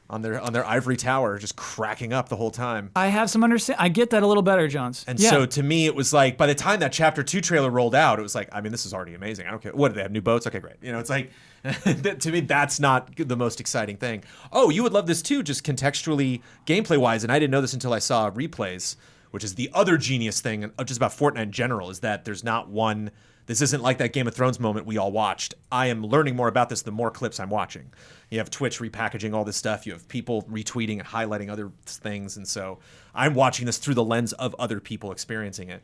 on their ivory tower, just cracking up the whole time. I have some I get that a little better, Johns. And so to me, it was like, by the time that Chapter 2 trailer rolled out, it was like, I mean, this is already amazing. I don't care. What, do they have new boats? Okay, great. It's like, to me, that's not the most exciting thing. Oh, you would love this too, just contextually, gameplay-wise, and I didn't know this until I saw replays, which is the other genius thing just about Fortnite in general, is that there's not one... This isn't like that Game of Thrones moment we all watched. I am learning more about this the more clips I'm watching. You have Twitch repackaging all this stuff. You have people retweeting and highlighting other things. And so I'm watching this through the lens of other people experiencing it.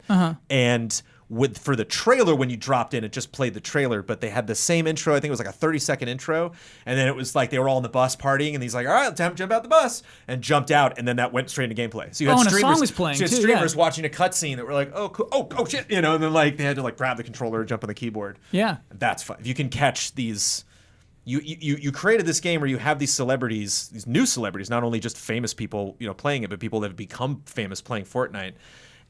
And for the trailer, when you dropped in, it just played the trailer, but they had the same intro. I think it was like a 30-second intro. And then it was like they were all in the bus partying, and he's like, all right, time to jump out the bus, and jumped out. And then that went straight into gameplay. So you had and streamers, a song was playing, so you had too, streamers watching a cutscene that were like, oh, cool. Oh, shit. And then like they had to like grab the controller and jump on the keyboard. Yeah. That's fun. If you can catch these... You created this game where you have these celebrities, these new celebrities, not only just famous people, playing it, but people that have become famous playing Fortnite.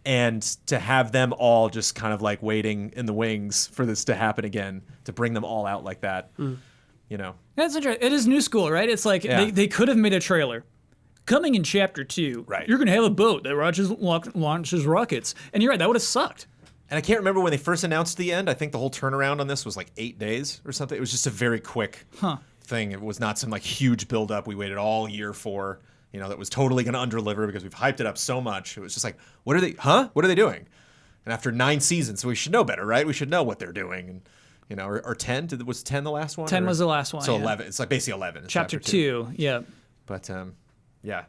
And to have them all just kind of like waiting in the wings for this to happen again, to bring them all out like that, That's interesting. It is new school, right? It's like they could have made a trailer. Coming in Chapter 2, right. You're going to have a boat that launches rockets. And you're right, that would have sucked. And I can't remember when they first announced the end. I think the whole turnaround on this was like 8 days or something. It was just a very quick thing. It was not some like huge buildup we waited all year for, that was totally going to underdeliver because we've hyped it up so much. It was just like, what are they doing? And after 9 seasons, we should know better, right? We should know what they're doing. And, or 10? Was 10 the last one? 10 was the last one. So yeah. 11. It's like basically 11. Chapter 2, yeah. But, yeah. Okay.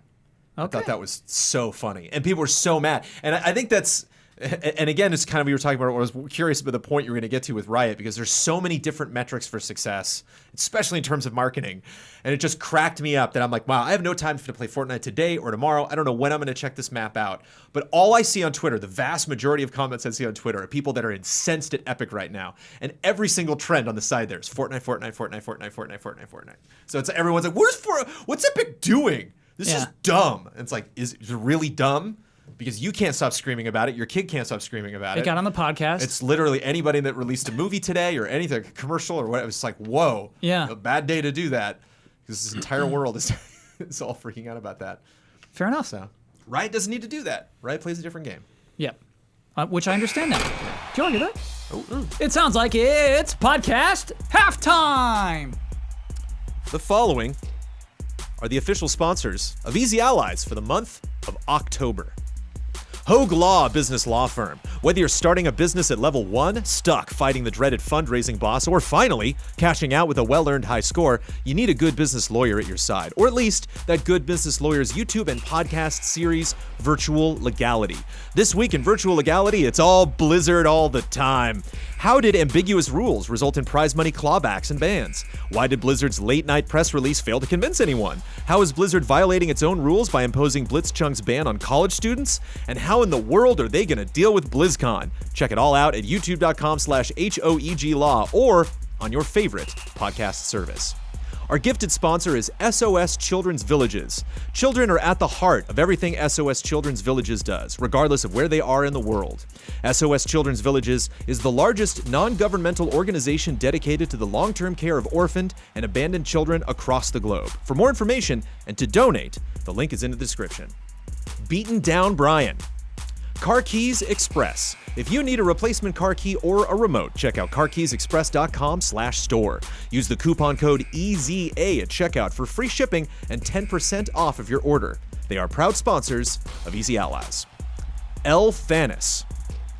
I thought that was so funny. And people were so mad. And I think that's... And again, it's kind of what you were talking about. I was curious about the point you were going to get to with Riot, because there's so many different metrics for success, especially in terms of marketing. And it just cracked me up that I'm like, wow, I have no time to play Fortnite today or tomorrow. I don't know when I'm going to check this map out. But all I see on Twitter, the vast majority of comments I see on Twitter, are people that are incensed at Epic right now. And every single trend on the side there is Fortnite, Fortnite, Fortnite, Fortnite, Fortnite, Fortnite, Fortnite. So it's everyone's like, what's Epic doing? This is dumb. And it's like, is it really dumb because you can't stop screaming about it. Your kid can't stop screaming about it. It got on the podcast. It's literally anybody that released a movie today or anything, a commercial or whatever. It's like, whoa, Yeah. a bad day to do that, because this entire world is all freaking out about that. Fair enough. So Riot doesn't need to do that. Riot plays a different game. Yep. Which I understand now. Do you want to hear that? It sounds like it's podcast halftime. The following are the official sponsors of Easy Allies for the month of October. Hogue Law Business Law Firm. Whether you're starting a business at level 1, stuck fighting the dreaded fundraising boss, or finally cashing out with a well-earned high score, you need a good business lawyer at your side. Or at least that Good Business Lawyer's YouTube and podcast series, Virtual Legality. This week in Virtual Legality, it's all Blizzard all the time. How did ambiguous rules result in prize money clawbacks and bans? Why did Blizzard's late-night press release fail to convince anyone? How is Blizzard violating its own rules by imposing Blitzchunk's ban on college students? And how in the world are they going to deal with BlizzCon? Check it all out at youtube.com/HOEG-law or on your favorite podcast service. Our gifted sponsor is SOS Children's Villages. Children are at the heart of everything SOS Children's Villages does, regardless of where they are in the world. SOS Children's Villages is the largest non-governmental organization dedicated to the long-term care of orphaned and abandoned children across the globe. For more information and to donate, the link is in the description. Beaten Down Brian. Car Keys Express. If you need a replacement car key or a remote, check out carkeysexpress.com/store. Use the coupon code EZA at checkout for free shipping and 10% off of your order. They are proud sponsors of Easy Allies. L. Thanis.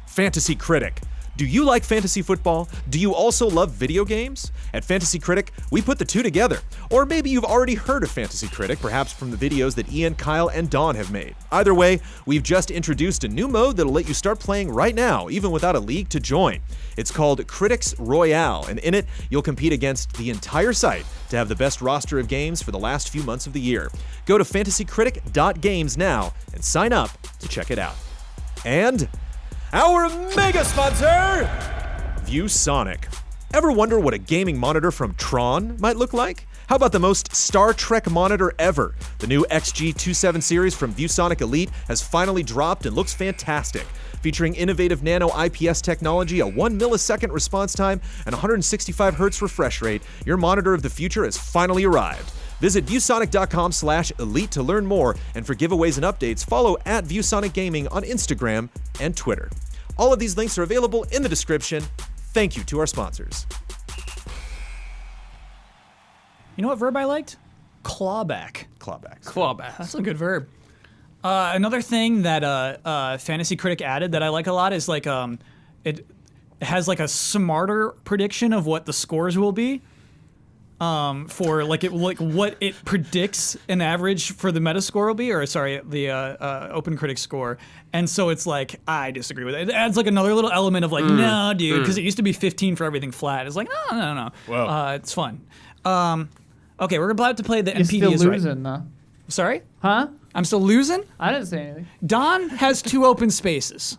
Fantasy Critic. Do you like fantasy football? Do you also love video games? At Fantasy Critic, we put the two together. Or maybe you've already heard of Fantasy Critic, perhaps from the videos that Ian, Kyle, and Dawn have made. Either way, we've just introduced a new mode that'll let you start playing right now, even without a league to join. It's called Critics Royale, and in it, you'll compete against the entire site to have the best roster of games for the last few months of the year. Go to fantasycritic.games now and sign up to check it out. And our mega sponsor, ViewSonic. Ever wonder what a gaming monitor from Tron might look like? How about the most Star Trek monitor ever? The new XG27 series from ViewSonic Elite has finally dropped and looks fantastic. Featuring innovative nano IPS technology, a 1 millisecond response time, and 165 Hz refresh rate, your monitor of the future has finally arrived. Visit viewsonic.com/elite to learn more, and for giveaways and updates, follow at ViewSonic Gaming on Instagram and Twitter. All of these links are available in the description. Thank you to our sponsors. You know what verb I liked? Clawback. Clawback. That's a good verb. Another thing that Fantasy Critic added that I like a lot is like it has like a smarter prediction of what the scores will be. For like what it predicts an average for the Metascore will be, or sorry, the Open Critic score, and so it's like I disagree with it. It adds like another little element of like no, dude, because it used to be 15 for everything flat. It's like no. Whoa. It's fun. Okay, we're about to play the You're NPDs. still losing, though. Sorry, Huh? I'm still losing. I didn't say anything. Don has 2 open spaces.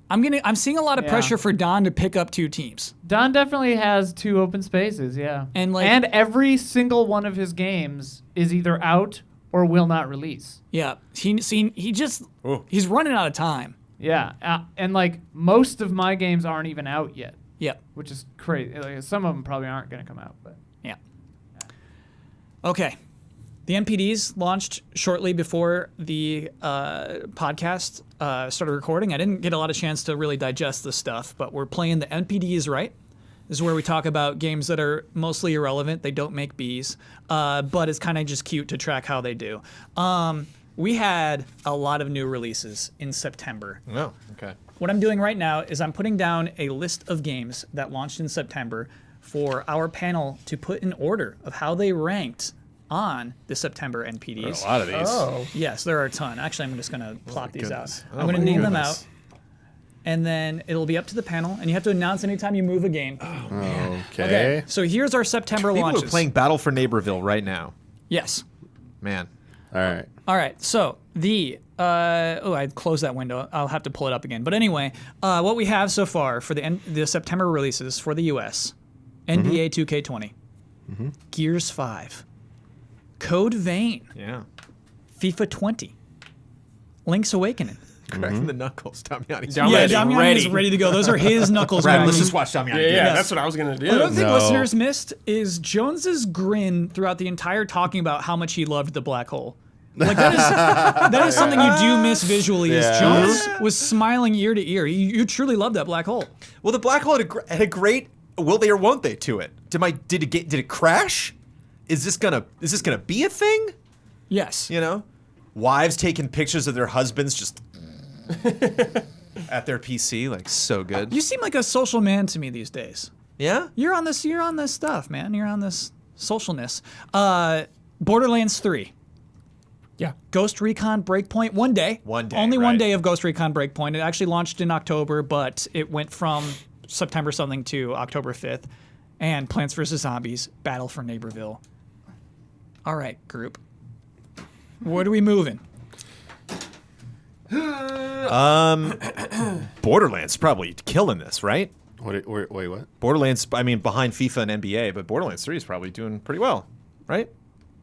I'm seeing a lot of pressure for Don to pick up 2 teams. Don definitely has 2 open spaces, yeah. And every single one of his games is either out or will not release. Yeah, he's running out of time. Yeah, and like most of my games aren't even out yet. Yep. Which is crazy. Like, some of them probably aren't going to come out, but yeah. Okay. The NPDs launched shortly before the podcast started recording. I didn't get a lot of chance to really digest this stuff, but we're playing the NPDs, right? This is where we talk about games that are mostly irrelevant. They don't make Bs, but it's kind of just cute to track how they do. We had a lot of new releases in September. Oh, okay. What I'm doing right now is I'm putting down a list of games that launched in September for our panel to put in order of how they ranked on the September NPDs. A lot of these. Oh. Yes, there are a ton. Actually, I'm just going to plot these goodness. out. I'm going to name them out, and then it'll be up to the panel, and you have to announce anytime you move a game. Oh, man. Okay. So here's our September People launches. are playing Battle for Neighborville right now. Yes. Man. All right. All right. So the I closed that window. I'll have to pull it up again. But anyway, what we have so far for the September releases for the US: NBA 2K20, Gears 5, Code Vein, Yeah. FIFA 20, Link's Awakening, Cracking the knuckles. Damiani's Damiani's Damiani ready. is ready to go. Those are his knuckles. Brad, let's cracking. just watch Damiani. Yeah, do it. that's what I was gonna do. Another thing No. listeners missed is Jones's grin throughout the entire talking about how much he loved the black hole. Like that is something you do miss visually. Is Yeah. Jones was smiling ear to ear. You truly love that black hole. Well, the black hole had a great will they or won't they to it. Did it crash? Is this gonna be a thing? Yes. You know, wives taking pictures of their husbands just at their PC, like so good. You seem like a social man to me these days. Yeah. You're on this stuff, man. You're on this socialness. Borderlands 3. Yeah. Ghost Recon Breakpoint, one day. Only one right. day of Ghost Recon Breakpoint. It actually launched in October, but it went from September something to October 5th. And Plants vs. Zombies, Battle for Neighborville. All right, group. What are we moving? Borderlands probably killing this, right? Wait, what? Borderlands, I mean, behind FIFA and NBA, but Borderlands 3 is probably doing pretty well, right?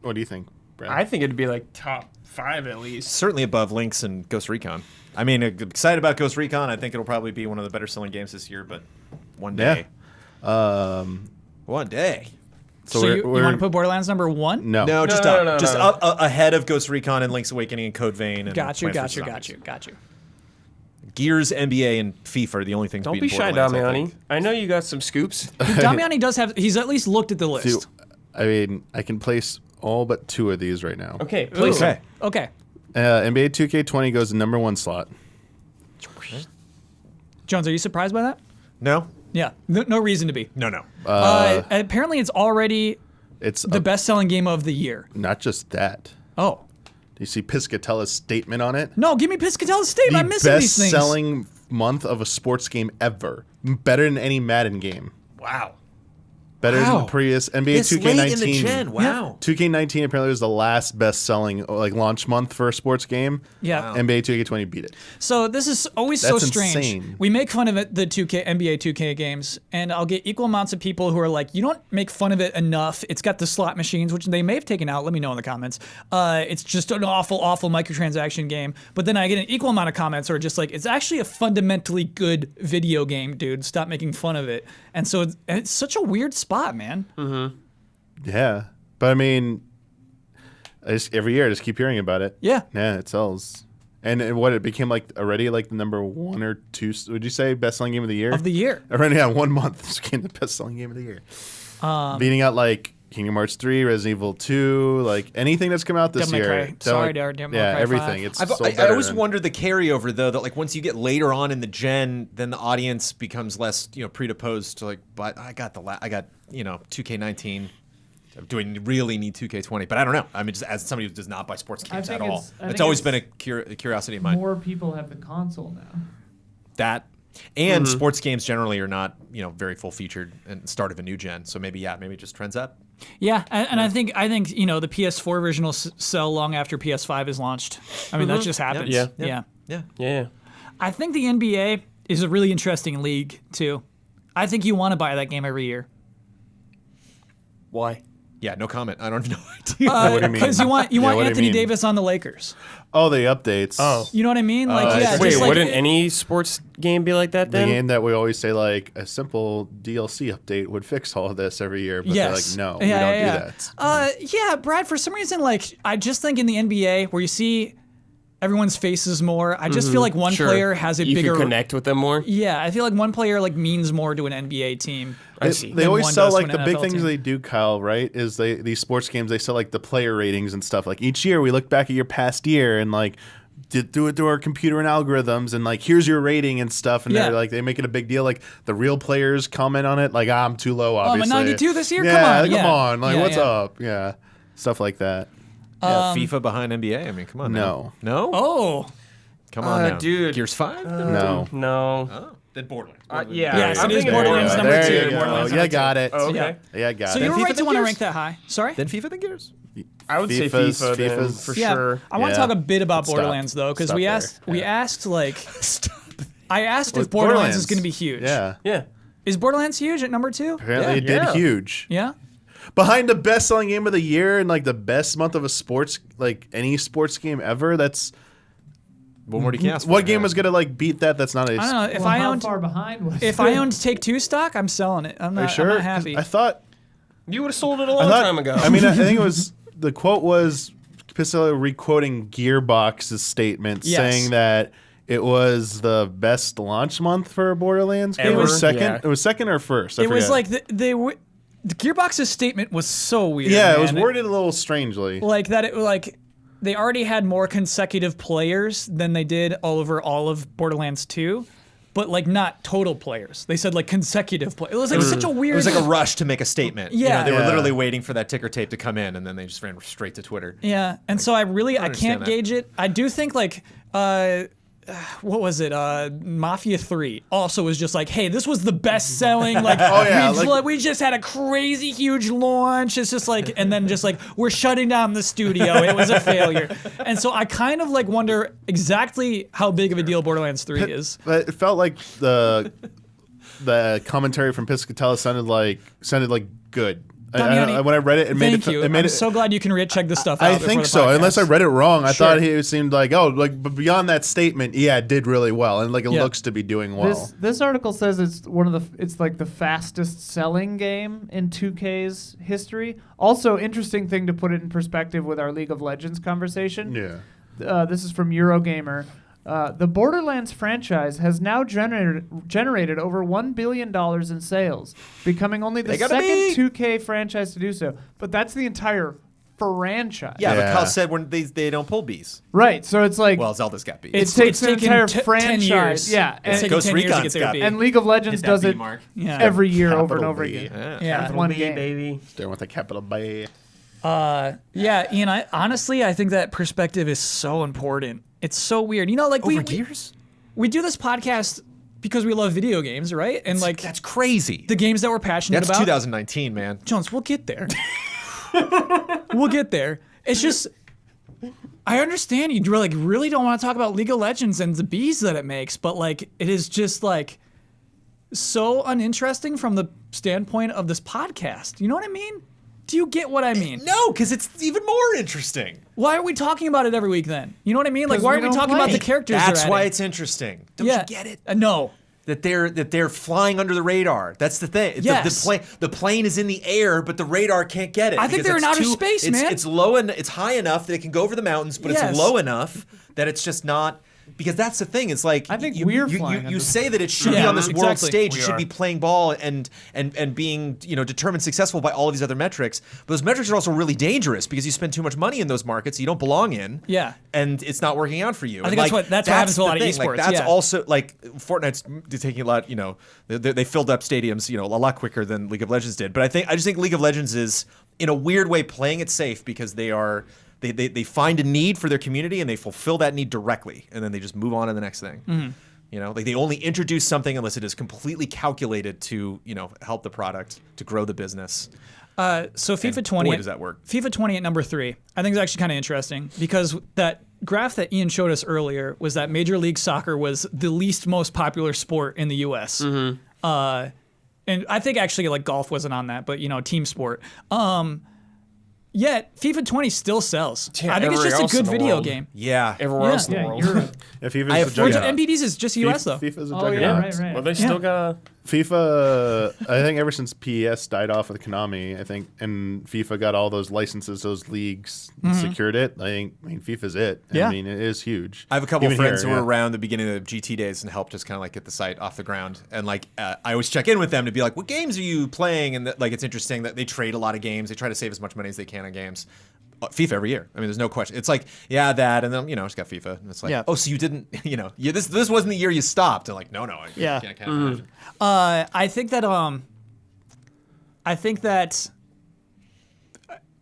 What do you think, Brad? I think it'd be like top 5 at least. Certainly above Lynx and Ghost Recon. I mean, excited about Ghost Recon. I think it'll probably be one of the better selling games this year, but one day. One day. So you want to put Borderlands number 1? No. No, just no, up. no, just no. up ahead of Ghost Recon and Link's Awakening and Code Vein. And Got you. Plants vs. Zombies. Got you. Gears, NBA, and FIFA are the only things Don't be beating shy, Borderlands, I Damiani. think. I know you got some scoops. Damiani does have, he's at least looked at the list. Dude, I mean, I can place all but 2 of these right now. Okay, please. Okay. Okay. NBA 2K20 goes number 1 slot. Jones, are you surprised by that? No? Yeah. No reason to be. No. Apparently it's already It's the best-selling game of the year. not just that. Oh. Do you see Piscatella's statement on it? No, give me Piscatella's statement. I'm missing these things. best-selling month of a sports game ever. Better than any Madden game. Wow. Better than Wow. the previous NBA This 2K19. late in the gen. Wow. 2K19 apparently was the last best-selling launch month for a sports game. Yeah. Wow. NBA 2K20 beat it. So this is always so That's strange. insane. We make fun of it, the NBA 2K games, and I'll get equal amounts of people who are like, you don't make fun of it enough. It's got the slot machines, which they may have taken out. Let me know in the comments. It's just an awful microtransaction game. But then I get an equal amount of comments who are just like, it's actually a fundamentally good video game, dude. Stop making fun of it. And so it's such a weird spot, man. Yeah. But I mean, every year I just keep hearing about it. Yeah. Yeah, it sells. And it became already the number 1 or 2, would you say, best-selling game of the year? Of the year. Already on 1 month, this became the best-selling game of the year. Beating out Kingdom Hearts 3, Resident Evil 2, anything that's come out this Devil May year. Cry. Sorry, Devil May Yeah, Cry everything. 5. It's I better always than- wondered the carryover, though, that once you get later on in the gen, then the audience becomes less, predisposed to but I got 2K19. Do I really need 2K20? But I don't know. I mean, just as somebody who does not buy sports games at all, it's always been a curiosity of mine. More people have the console now. That and sports games generally are not very full featured and the start of a new gen. So maybe it just trends up. Yeah, and I think the PS4 version will sell long after PS5 is launched. I mean, that just happens. Yeah. Yeah. I think the NBA is a really interesting league too. I think you want to buy that game every year. Why? Yeah, no comment. I don't have no idea. What do you mean? Because you want Yeah, what do you Anthony mean? Davis on the Lakers. Oh, the updates. Oh. You know what I mean? I see. Wait, just wouldn't any sports game be like that The then? game that we always say a simple DLC update would fix all of this every year, but Yes. they're no, we don't do that. Yeah, Brad. For some reason, I just think in the NBA where you see everyone's faces more, I just feel like one Sure. player has a you bigger. can connect with them more. Yeah, I feel like one player means more to an NBA team. I see. They than always one sell does to the an big NFL things team. they do, Kyle. Right? Is these sports games they sell the player ratings and stuff. Each year we look back at your past year and do it through our computer and algorithms and here's your rating and stuff. And Yeah. they make it a big deal. The real players comment on it. I'm too low. Obviously, I'm a 92 this year? Yeah, Come on. come Yeah. on. What's Yeah. up? Yeah, stuff like that. FIFA behind NBA. I mean, come on. No. No. Oh. Come on, now. dude. Gears 5. No. No. Oh, then Borderlands. Yeah. Yes, I'm it is thinking Borderlands Borderlands. number There 2. you go. Borderlands Yeah, number got it. Oh, okay. Yeah, got So it. you're FIFA right to then want to Gears? rank that high. Sorry? Then FIFA, then Gears. I would say FIFA then, FIFA's for Yeah, sure. I want to Yeah. talk a bit about Stop. Borderlands though, because Stop we there. asked I asked if With Borderlands is going to be huge. Yeah. Yeah. Is Borderlands huge at number 2? Apparently it Yeah. did huge. Yeah. Behind the best selling game of the year and the best month of a sports any sports game ever, that's What more do you ask for? What game was gonna like beat that? That's not a. I don't know. If Well, I how owned, far behind was if it? I owned Take-Two stock, I'm selling it. I'm Are you not, sure? I'm not 'Cause happy. I thought. You would have sold it a I long thought. time ago. I mean, I think it was the quote was Pistola re-quoting Gearbox's statement, Yes. saying that it was the best launch month for a Borderlands game. Ever? It was second. Yeah. It was second or first. I It was forget. like they were. The Gearbox's statement was so weird. Yeah, man. it was worded a little strangely. like that. It like they already had more consecutive players than they did over all of Borderlands 2, but like not total players. They said like consecutive players. It was like such a weird. It was like a rush to make a statement. Yeah. They were Yeah. literally waiting for that ticker tape to come in, and then they just ran straight to Twitter. Yeah, and so I understand can't that. gauge it. I do think like what was it? Mafia 3 also was just like, hey, this was the best selling. Like, we just had a crazy huge launch. It's just like, and then just like we're shutting down the studio. It was a failure, and so I kind of like wonder exactly how big of a deal Borderlands 3 is. But it felt like the commentary from Piscatella sounded like good. Damiani, When I read it, it made Thank it. you. It made I'm it. so glad you can check this stuff out. I before think the so. podcast. Unless I read it wrong, I Sure. thought it seemed like but beyond that statement, yeah, it did really well, and like it Yeah. looks to be doing well. This article says it's like the fastest selling game in 2K's history. Also, interesting thing to put it in perspective with our League of Legends conversation. Yeah. This is from Eurogamer. The Borderlands franchise has now generated over $1 billion in sales, becoming only the second 2K franchise to do so. But that's the entire franchise. Yeah, but Yeah. Kyle said when they don't pull bees. right. So it's like Well, Zelda's got bees. it takes an taken entire 10 franchise. years. Yeah, It's and, taken Ghost 10 years to Recon's get their got beat. and League of Legends Hit that does B it mark. Yeah. every year over and Capital over B. again. Yeah. That's one B, game. baby. Staring with a capital B. Yeah, Ian, I think that perspective is so important. It's so weird. You know, like Over years? we do this podcast because we love video games, right? And like That's crazy. the games that we're passionate That's about. 2019, man. Jones, we'll get there. We'll get there. It's just I understand you really don't want to talk about League of Legends and the bees that it makes, but like it is just like so uninteresting from the standpoint of this podcast. You know what I mean? Do you get what I mean? No, because it's even more interesting. Why are we talking about it every week then? You know what I mean? Like 'Cause why we are we don't talking about play. the characters? That's they're why adding? it's interesting. Don't yeah. you get it? No. That they're flying under the radar. That's the thing. Yes. The plane is in the air, but the radar can't get it. I think because they're in it's outer space, man. It's low and it's high enough that it can go over the mountains, but Yes. it's low enough that it's just not. Because that's the thing. It's like I think you, we're you, flying you, under you say that it should Yeah, be on this world exactly. stage. We You should are. be playing ball and being determined successful by all of these other metrics. But those metrics are also really dangerous because you spend too much money in those markets you don't belong in. Yeah. And it's not working out for you. I And, think that's what happens to a the lot of thing. esports, That's yeah. also like Fortnite's taking a lot. They filled up stadiums a lot quicker than League of Legends did. But I just think League of Legends is in a weird way playing it safe because they find a need for their community and they fulfill that need directly, and then they just move on to the next thing. Mm-hmm. Like they only introduce something unless it is completely calculated to help the product, to grow the business. So FIFA 20. boy, does that work. FIFA 20 at number 3. I think is actually kind of interesting because that graph that Ian showed us earlier was that Major League Soccer was the least most popular sport in the U.S. Mm-hmm. And I think actually like golf wasn't on that, but team sport. Yet FIFA 20 still sells. Yeah, I think it's everywhere just else a in good the video world. game. Yeah. Everywhere else in the Yeah, world. Europe. Yeah, FIFA's I a have Which juggernaut. NPDs is just US though. FIFA's a Oh yeah, juggernaut. right. Well, they still got FIFA, I think ever since PES died off with Konami, and FIFA got all those licenses, those leagues, secured it. I mean, FIFA's it. Yeah. I mean, it is huge. I have a couple Even friends here, who were yeah. around the beginning of the GT days and helped just kind of like get the site off the ground. And like I always check in with them to be like, what games are you playing? And it's interesting that they trade a lot of games. They try to save as much money as they can on games. FIFA every year. I mean, there's no question. It's like, yeah, that, and then just got FIFA, and it's like, Yeah. oh, so you didn't, this wasn't the year you stopped. And like, no, I Yeah. can't imagine. I think that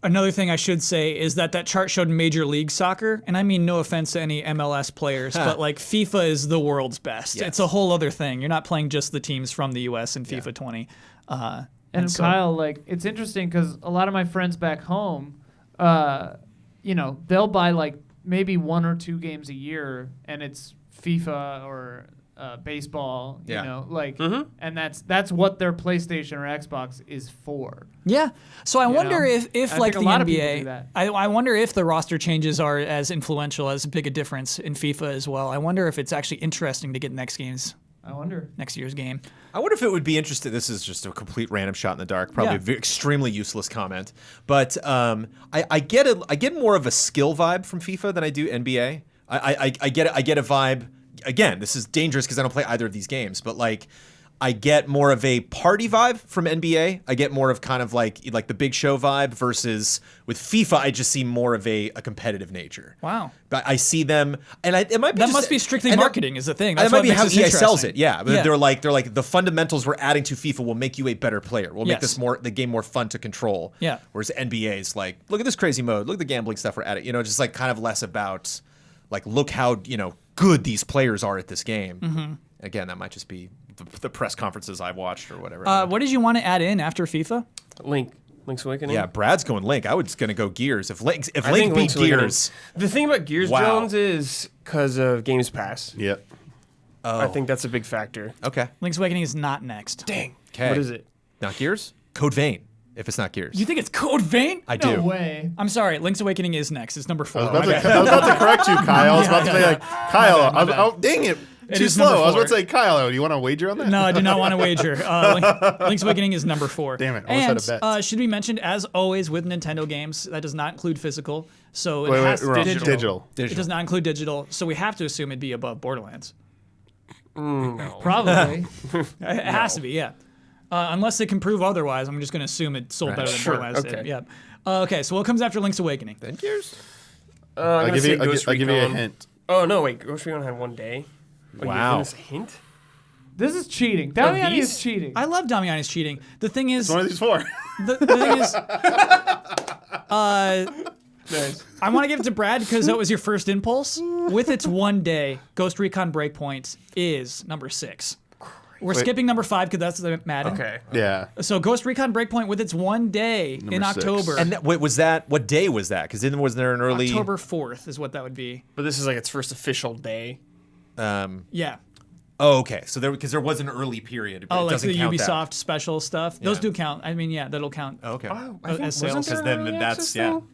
another thing I should say is that chart showed Major League Soccer, and I mean no offense to any MLS players, but like FIFA is the world's best. Yes. It's a whole other thing. You're not playing just the teams from the US in FIFA 20. And so- Kyle, like, it's interesting because a lot of my friends back home, they'll buy like maybe 1 or 2 games a year, and it's FIFA or baseball, you Yeah. know, like, and that's what their PlayStation or Xbox is for. Yeah. So I wonder know? if I like think the a lot of people NBA, do that. I wonder if the roster changes are as influential, as big a difference in FIFA as well. I wonder if it's actually interesting to get next year's game. I wonder if it would be interesting. This is just a complete random shot in the dark, probably Yeah. extremely useless comment. But I get more of a skill vibe from FIFA than I do NBA. I get a vibe. Again, this is dangerous because I don't play either of these games, but like I get more of a party vibe from NBA. I get more of kind of like the big show vibe versus with FIFA. I just see more of a competitive nature. Wow. But I see them, and it might be That just- must be strictly and that- marketing is the thing. and That's that might what be makes how this EA sells interesting. it. Yeah, they're like the fundamentals we're adding to FIFA will make you a better player. We'll make Yes. the game more fun to control. Yeah. Whereas NBA is like, look at this crazy mode, look at the gambling stuff we're adding. You know, just like kind of less about like look how good these players are at this game. Mm-hmm. Again, that might just be the press conferences I've watched or whatever. What did you want to add in after FIFA? Link's Awakening. Yeah, Brad's going Link. I was gonna go Gears. If Link I beat think Link's Awakening. Gears, The thing about Gears, Wow. Jones, is because of Games Pass. Yep. I think that's a big factor. okay, Link's Awakening is not next. Dang. okay. What is it? Not Gears. Code Vein. If it's not Gears, You think it's Code Vein? I No do. way. I'm sorry. Link's Awakening is next. It's number 4. I was about to correct you, Kyle. I was about to say, like, Kyle, oh, dang it. Too is slow. number I was about 4. to say, Kyle, do you want to wager on that? No, I do not want to wager. Link's Awakening is number 4. Damn it, I almost had a bet. Should be mentioned, as always with Nintendo games, that does not include physical. So it Wait, has we're on digital. digital. It does not include digital. So we have to assume it'd be above Borderlands. Probably. It has to be, yeah. Unless they can prove otherwise, I'm just going to assume it sold better than Sure, Borderlands okay. did. Yeah. Okay, so what comes after Link's Awakening? Then Gears. I'll give you a hint. Oh, no, wait. Ghost Recon had one day. Oh, Wow. You're giving us a hint? This is cheating. Damiani these? is cheating. I love Damiani's cheating. The thing is, It's one of these 4. the thing is, Nice. I want to give it to Brad because that was your first impulse. With its one day, Ghost Recon Breakpoint is number 6. We're skipping number 5 because that's the Madden. Okay. Yeah. So Ghost Recon Breakpoint with its one day in Number 6. October. And wait, what day was that? Because then was there an early October 4th is what that would be. But this is like its first official day. Yeah. Oh, okay. So because there was an early period. But Oh, it like doesn't the count Ubisoft special stuff. Those Yeah. do count. I mean, yeah, that'll count. That. Oh, okay. I think, as sales. wasn't Because there an then early that's access yeah. thing?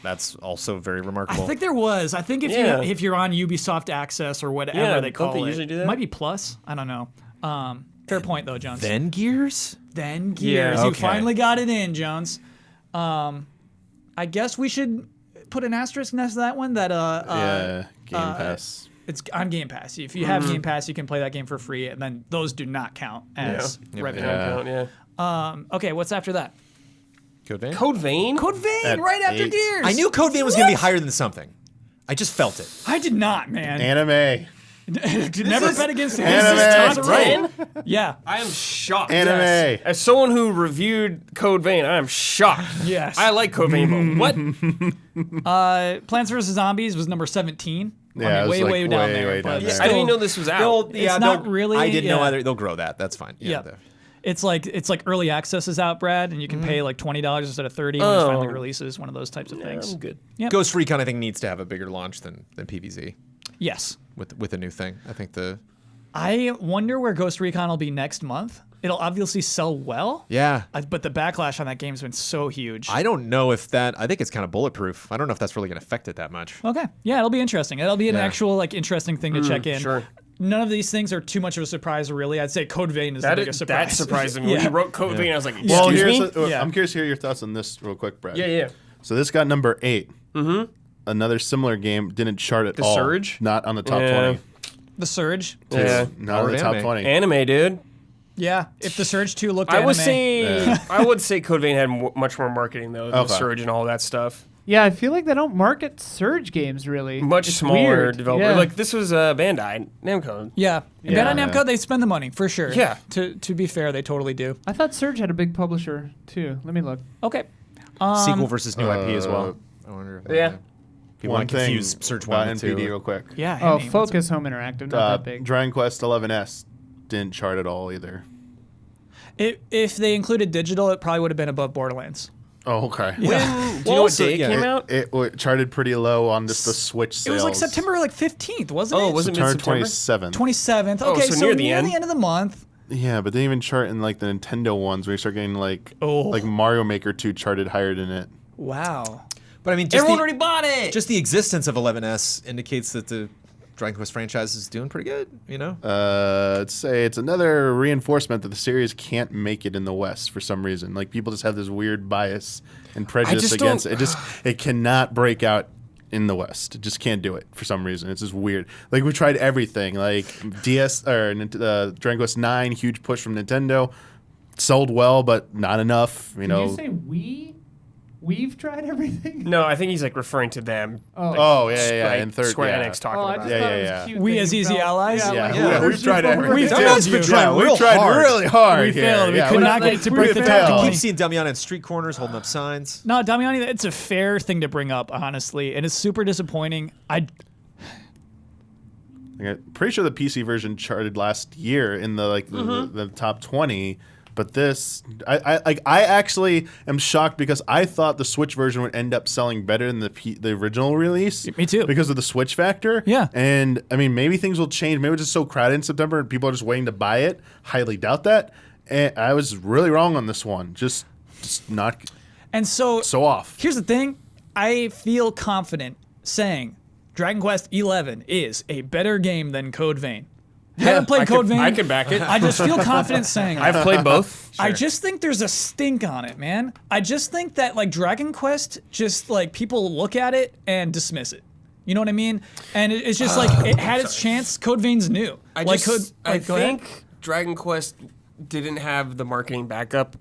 That's also very I remarkable. think there was. I think Yeah. if you're on Ubisoft Access or whatever Yeah, they don't call they it, usually do that? It might be Plus. I don't know. Fair point though, Jones. Then Gears. Then Gears. Yeah. You Okay. finally got it in, Jones. I guess we should put an asterisk next to that one. That Yeah. Game Pass. it's on Game Pass. If you have Game Pass, you can play that game for free, and then those do not count as revenue. Yeah. Okay, what's after that? Code Vein. Code Vein? Code Vein, At right after 8. Gears. I knew Code Vein was going to be higher than something. I just felt it. I did not, man. Anime. Never bet against it. Anime. This is Top top 10? Yeah. I am shocked. Anime. Yes. As someone who reviewed Code Vein, I am shocked. Yes. I like Code Vein, but what? Plants vs Zombies was number 17. Yeah, I it mean, was way, like way down way, there. way but down there. still, I didn't even know this was out. It's not really. I didn't know yeah. either. They'll grow that. That's fine. Yeah. they're- It's like early access is out, Brad, and you can pay like $20 instead of $30 when it finally releases. One of those types of things. I'm good. Yep. Ghost Recon, I think, needs to have a bigger launch than PvZ Yes. with a new thing. I think I wonder where Ghost Recon will be next month. It'll obviously sell well. yeah. But the backlash on that game's been so huge. I don't know if that. I think it's kind of bulletproof. I don't know if that's really going to affect it that much. Okay. Yeah, it'll be interesting. It'll be an Yeah. actual like interesting thing to check in. sure. None of these things are too much of a surprise, really. I'd say Code Vein is the biggest surprise. That surprised me. When Yeah. you wrote Code Vein, I was like, Well, excuse me? here's Yeah. I'm curious to hear your thoughts on this real quick, Brad. Yeah. So this got number 8. Mm-hmm. Another similar game didn't chart at all. Surge? Not on the top Yeah. 20. The Surge. Yeah. Not on the top Anime. 20. Anime, dude. Yeah. If the Surge 2 looked I anime. would say I would say Code Vein had much more marketing though, than Okay. Surge and all that stuff. Yeah, I feel like they don't market Surge games really. Much It's smaller weird. developer. Yeah. Like this was Bandai Namco. Yeah. And Yeah. Bandai Namco, they spend the money, for sure. Yeah. To be fair, they totally do. I thought Surge had a big publisher too. Let me look. Okay. Sequel versus new IP as well. I wonder if Yeah. people One want to thing confuse Search about 1 and 2. NPD real quick. Yeah. Oh, hit me. What's Focus Home Interactive, not that big. Dragon Quest 11S didn't chart at all either. If they included digital, it probably would have been above Borderlands. Oh, okay. Do you know what day it came out? It charted pretty low on just the Switch sales. It was like September 15th, wasn't it? Oh, was it September mid-September? 27th. 27th. Okay, so so near near the the end of the month. Yeah, but they didn't even chart in like the Nintendo ones where you start getting like Mario Maker 2 charted higher than it. Wow. But I mean, Everyone already bought it. Just the existence of 11S indicates that the Dragon Quest franchise is doing pretty good, you know? I'd say it's another reinforcement that the series can't make it in the West for some reason. Like people just have this weird bias and prejudice against it. It cannot break out in the West. It just can't do it for some reason. It's just weird. Like we tried everything. Like DS or Dragon Quest 9, huge push from Nintendo, sold well but not enough. You know. Did you say we? We've tried everything? No, I think he's like referring to them. Oh, yeah. Like, And third, Square Enix talking I about just it. thought it was cute We that as you easy felt- allies? we've tried everything. We've Damian's been trying we real tried hard. really hard. We here. failed. We Yeah, could not get to break the failed. top I 20. keep seeing Damian in street corners holding up signs. No, Damiani, it's a fair thing to bring up, honestly, and it's super disappointing. I'm pretty sure the PC version charted last year in the the top 20, but this I actually am shocked because I thought the Switch version would end up selling better than the original release. Me too. Because of the Switch factor. Yeah. And I mean, maybe things will change. Maybe it's just so crowded in September and people are just waiting to buy it. Highly doubt that. And I was really wrong on this one. Just not And so off. Here's the thing. I feel confident saying Dragon Quest 11 is a better game than Code Vein. Haven't played Code Vein. I can back it. I just feel confident saying that. I've played both. I just think there's a stink on it, man. I just think that like Dragon Quest, just like people look at it and dismiss it. You know what I mean? And it's just like it had its chance. Code Vein's new. I go ahead. think Dragon Quest didn't have the marketing backup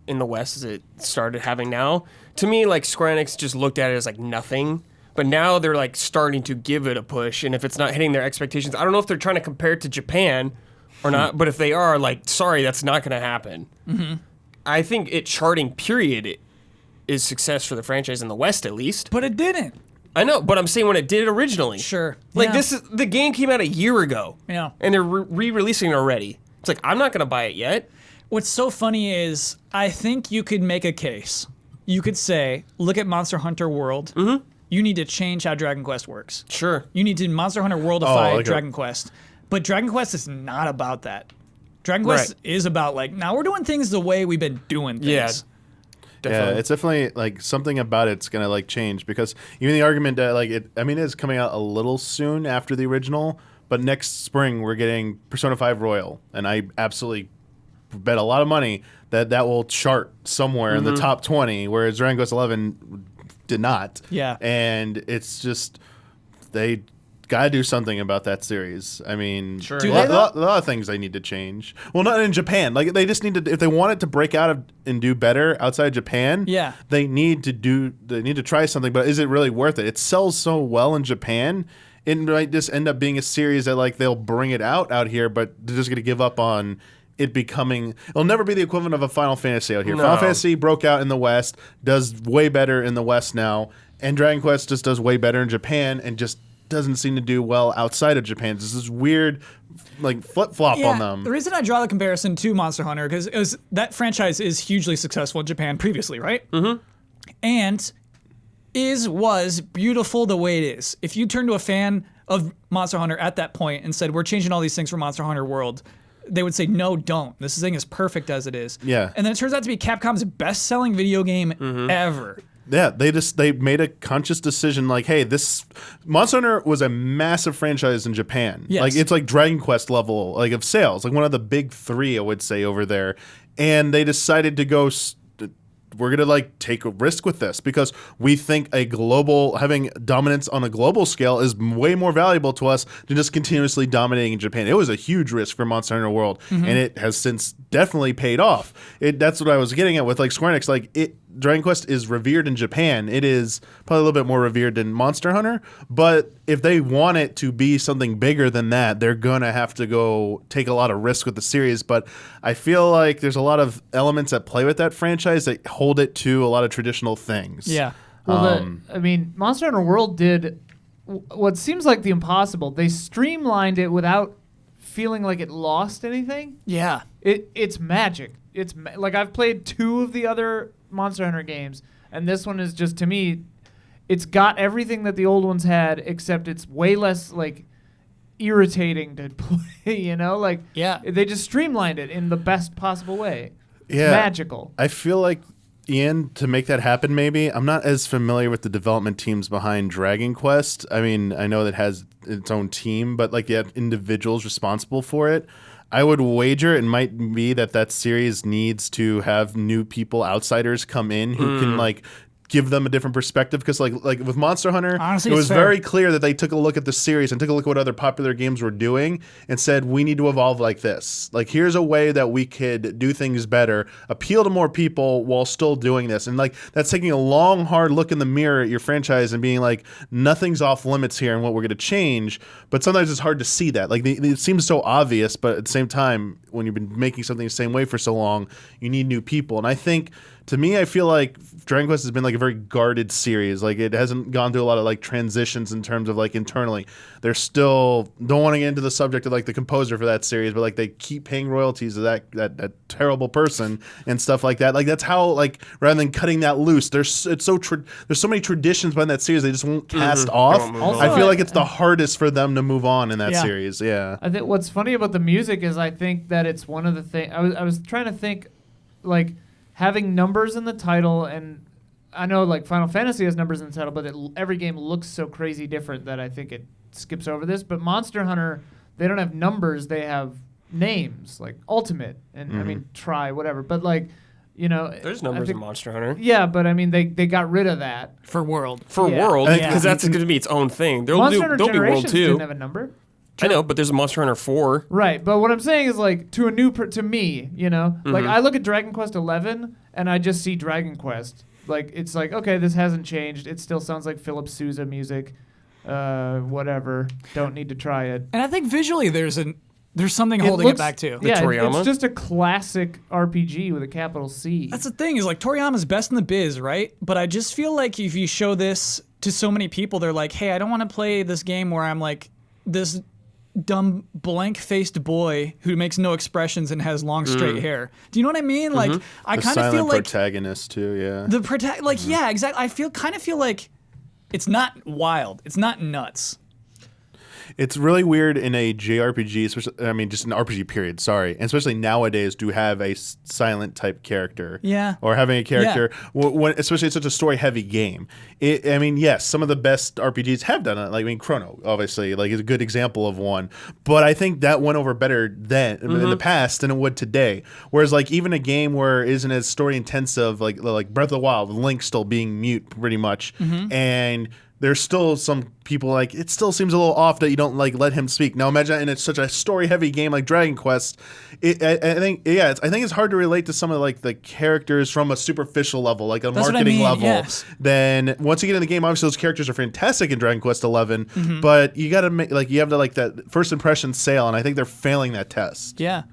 in the West as it started having now. To me, like Square Enix just looked at it as like nothing. But now they're like starting to give it a push, and if it's not hitting their expectations, I don't know if they're trying to compare it to Japan or not. But if they are, like, sorry, that's not going to happen. Mm-hmm. I think it charting period is success for the franchise in the West at least. But it didn't. I know, but I'm saying when it did originally. Sure. Like Yeah. this is the game came out a year ago. Yeah. And they're re-releasing it already. It's like I'm not going to buy it yet. What's so funny is I think you could make a case. You could say, look at Monster Hunter World. Mm-hmm. You need to change how Dragon Quest works. Sure. You need to Monster Hunter Worldify like Dragon Quest. But Dragon Quest is not about that. Dragon Quest is about like, now we're doing things the way we've been doing things. Yeah. Definitely. Yeah, it's definitely like something about it's gonna like change because even the argument that like it's coming out a little soon after the original, but next spring we're getting Persona 5 Royal, and I absolutely bet a lot of money that will chart somewhere in the top 20, whereas Dragon Quest 11 did not. Yeah. And it's just they gotta do something about that series. I mean, Sure. Do a they, lot of things they need to change. Well, not in Japan. Like they just need to, if they want it to break out and do better outside Japan. Yeah. They need to try something. But is it really worth it? It sells so well in Japan. It might just end up being a series that like they'll bring it out here, but they're just gonna give up on it becoming. It'll never be the equivalent of a Final Fantasy out here. No. Final Fantasy broke out in the West, does way better in the West now, and Dragon Quest just does way better in Japan and just doesn't seem to do well outside of Japan. It's this weird like flip-flop on them. The reason I draw the comparison to Monster Hunter because that franchise is hugely successful in Japan previously, right? Mm-hmm. And was beautiful the way it is. If you turn to a fan of Monster Hunter at that point and said, we're changing all these things for Monster Hunter World, they would say, no, don't. This thing is perfect as it is. Yeah. And then it turns out to be Capcom's best-selling video game ever. Yeah, they made a conscious decision like, hey, this Monster Hunter was a massive franchise in Japan. Yes. Like it's like Dragon Quest level like of sales, like one of the big three, I would say, over there. And they decided to go we're going to like take a risk with this because we think having dominance on a global scale is way more valuable to us than just continuously dominating in Japan. It was a huge risk for Monster Hunter World, and it has since definitely paid off. That's what I was getting at with like Square Enix. Like Dragon Quest is revered in Japan. It is probably a little bit more revered than Monster Hunter, but if they want it to be something bigger than that, they're going to have to go take a lot of risk with the series. But I feel like there's a lot of elements that play with that franchise that hold it to a lot of traditional things. Yeah. Well, Monster Hunter World did what seems like the impossible. They streamlined it without feeling like it lost anything. Yeah. It's magic. Like I've played 2 of the other Monster Hunter games, and this one is just, to me, it's got everything that the old ones had, except it's way less like irritating to play. You know, like they just streamlined it in the best possible way. Yeah, magical. I feel like, Ian, to make that happen, maybe I'm not as familiar with the development teams behind Dragon Quest. I mean, I know that it has its own team, but like you have individuals responsible for it. I would wager it might be that series needs to have new people, outsiders, come in who can like give them a different perspective, because like with Monster Hunter, honestly, it was very clear that they took a look at the series and took a look at what other popular games were doing and said, we need to evolve like this. Like, here's a way that we could do things better, appeal to more people while still doing this. And like, that's taking a long, hard look in the mirror at your franchise and being like, nothing's off limits here and what we're going to change. But sometimes it's hard to see that. Like, it seems so obvious, but at the same time, when you've been making something the same way for so long, you need new people. And I think, to me, I feel like Dragon Quest has been like a very guarded series. Like, it hasn't gone through a lot of like transitions in terms of like internally. They're still, don't want to get into the subject of like the composer for that series, but like they keep paying royalties to that terrible person and stuff like that. Like, that's how, like, rather than cutting that loose, there's so many traditions behind that series they just won't cast off. I feel like it's the hardest for them to move on in that series. Yeah. I think what's funny about the music is I think that it's one of the things I was trying to think, like, having numbers in the title, and I know like Final Fantasy has numbers in the title, but every game looks so crazy different that I think it skips over this. But Monster Hunter, they don't have numbers; they have names, like Ultimate and I mean Try, whatever. But like, you know, there's numbers in Monster Hunter. Yeah, but I mean they got rid of that for World. World, because that's going to be its own thing. There'll be World 2. Didn't have a number. I know, but there's a Monster Hunter 4. Right, but what I'm saying is, like, to a new to me, you know, like I look at Dragon Quest 11 and I just see Dragon Quest. Like, it's like, okay, this hasn't changed. It still sounds like Philip Sousa music. Whatever. Don't need to try it. And I think visually there's something holding it back too. Yeah, it's just a classic RPG with a capital C. That's the thing, is like Toriyama's best in the biz, right? But I just feel like if you show this to so many people, they're like, hey, I don't want to play this game where I'm like this dumb blank-faced boy who makes no expressions and has long straight hair. Do you know what I mean? Like, I kind of feel like protagonist too. Yeah. Yeah, exactly. I kind of feel like it's not wild. It's not nuts. It's really weird in a JRPG, especially, I mean, just an RPG period, sorry. And especially nowadays to have a silent type character. Yeah. Or having a character, when, especially it's such a story heavy game. I mean, yes, some of the best RPGs have done it. Like, I mean, Chrono, obviously, like, is a good example of one. But I think that went over better then, in the past, than it would today. Whereas, like, even a game where it isn't as story intensive, like Breath of the Wild, Link still being mute pretty much. And there's still some people like, it still seems a little off that you don't like let him speak. Now imagine, and it's such a story heavy game like Dragon Quest. I think it's hard to relate to some of like the characters from a superficial level, like a marketing level. Yes. Then once you get in the game, obviously those characters are fantastic in Dragon Quest 11, but you got to make you have to like that first impression sale, and I think they're failing that test. Yeah.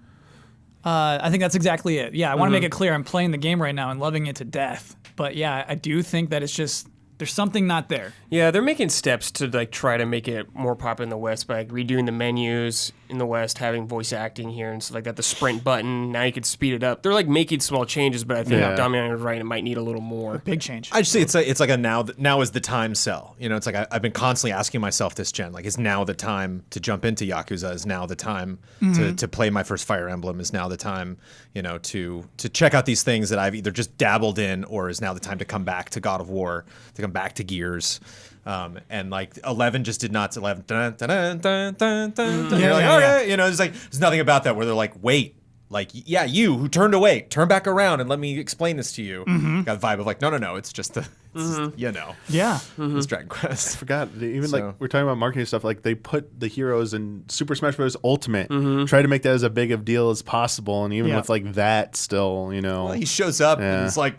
I think that's exactly it. Yeah, I want to make it clear I'm playing the game right now and loving it to death. But yeah, I do think that it's just, there's something not there. Yeah, they're making steps to like try to make it more popular in the West by like redoing the menus in the West, having voice acting here and stuff like that. The sprint button, now you can speed it up. They're like making small changes, but I think Damian is right. It might need a little more. Big change. I just say it's like a now is the time sell. You know, it's like I've been constantly asking myself this gen, like, is now the time to jump into Yakuza? Is now the time to play my first Fire Emblem? Is now the time, you know, to check out these things that I've either just dabbled in, or is now the time to come back to God of War, to come back to Gears? And like 11 just did not. 11, dun, dun, dun, dun, dun, dun. You're like, okay, you know, there's nothing about that where they're like, wait, like, yeah, you who turned away, turn back around and let me explain this to you. Got a vibe of like, no, it's just you know, it's Dragon Quest. I forgot, even like we're talking about marketing stuff, like they put the heroes in Super Smash Bros. Ultimate, try to make that as a big of deal as possible, and even with like that, still, you know, he shows up and it's like.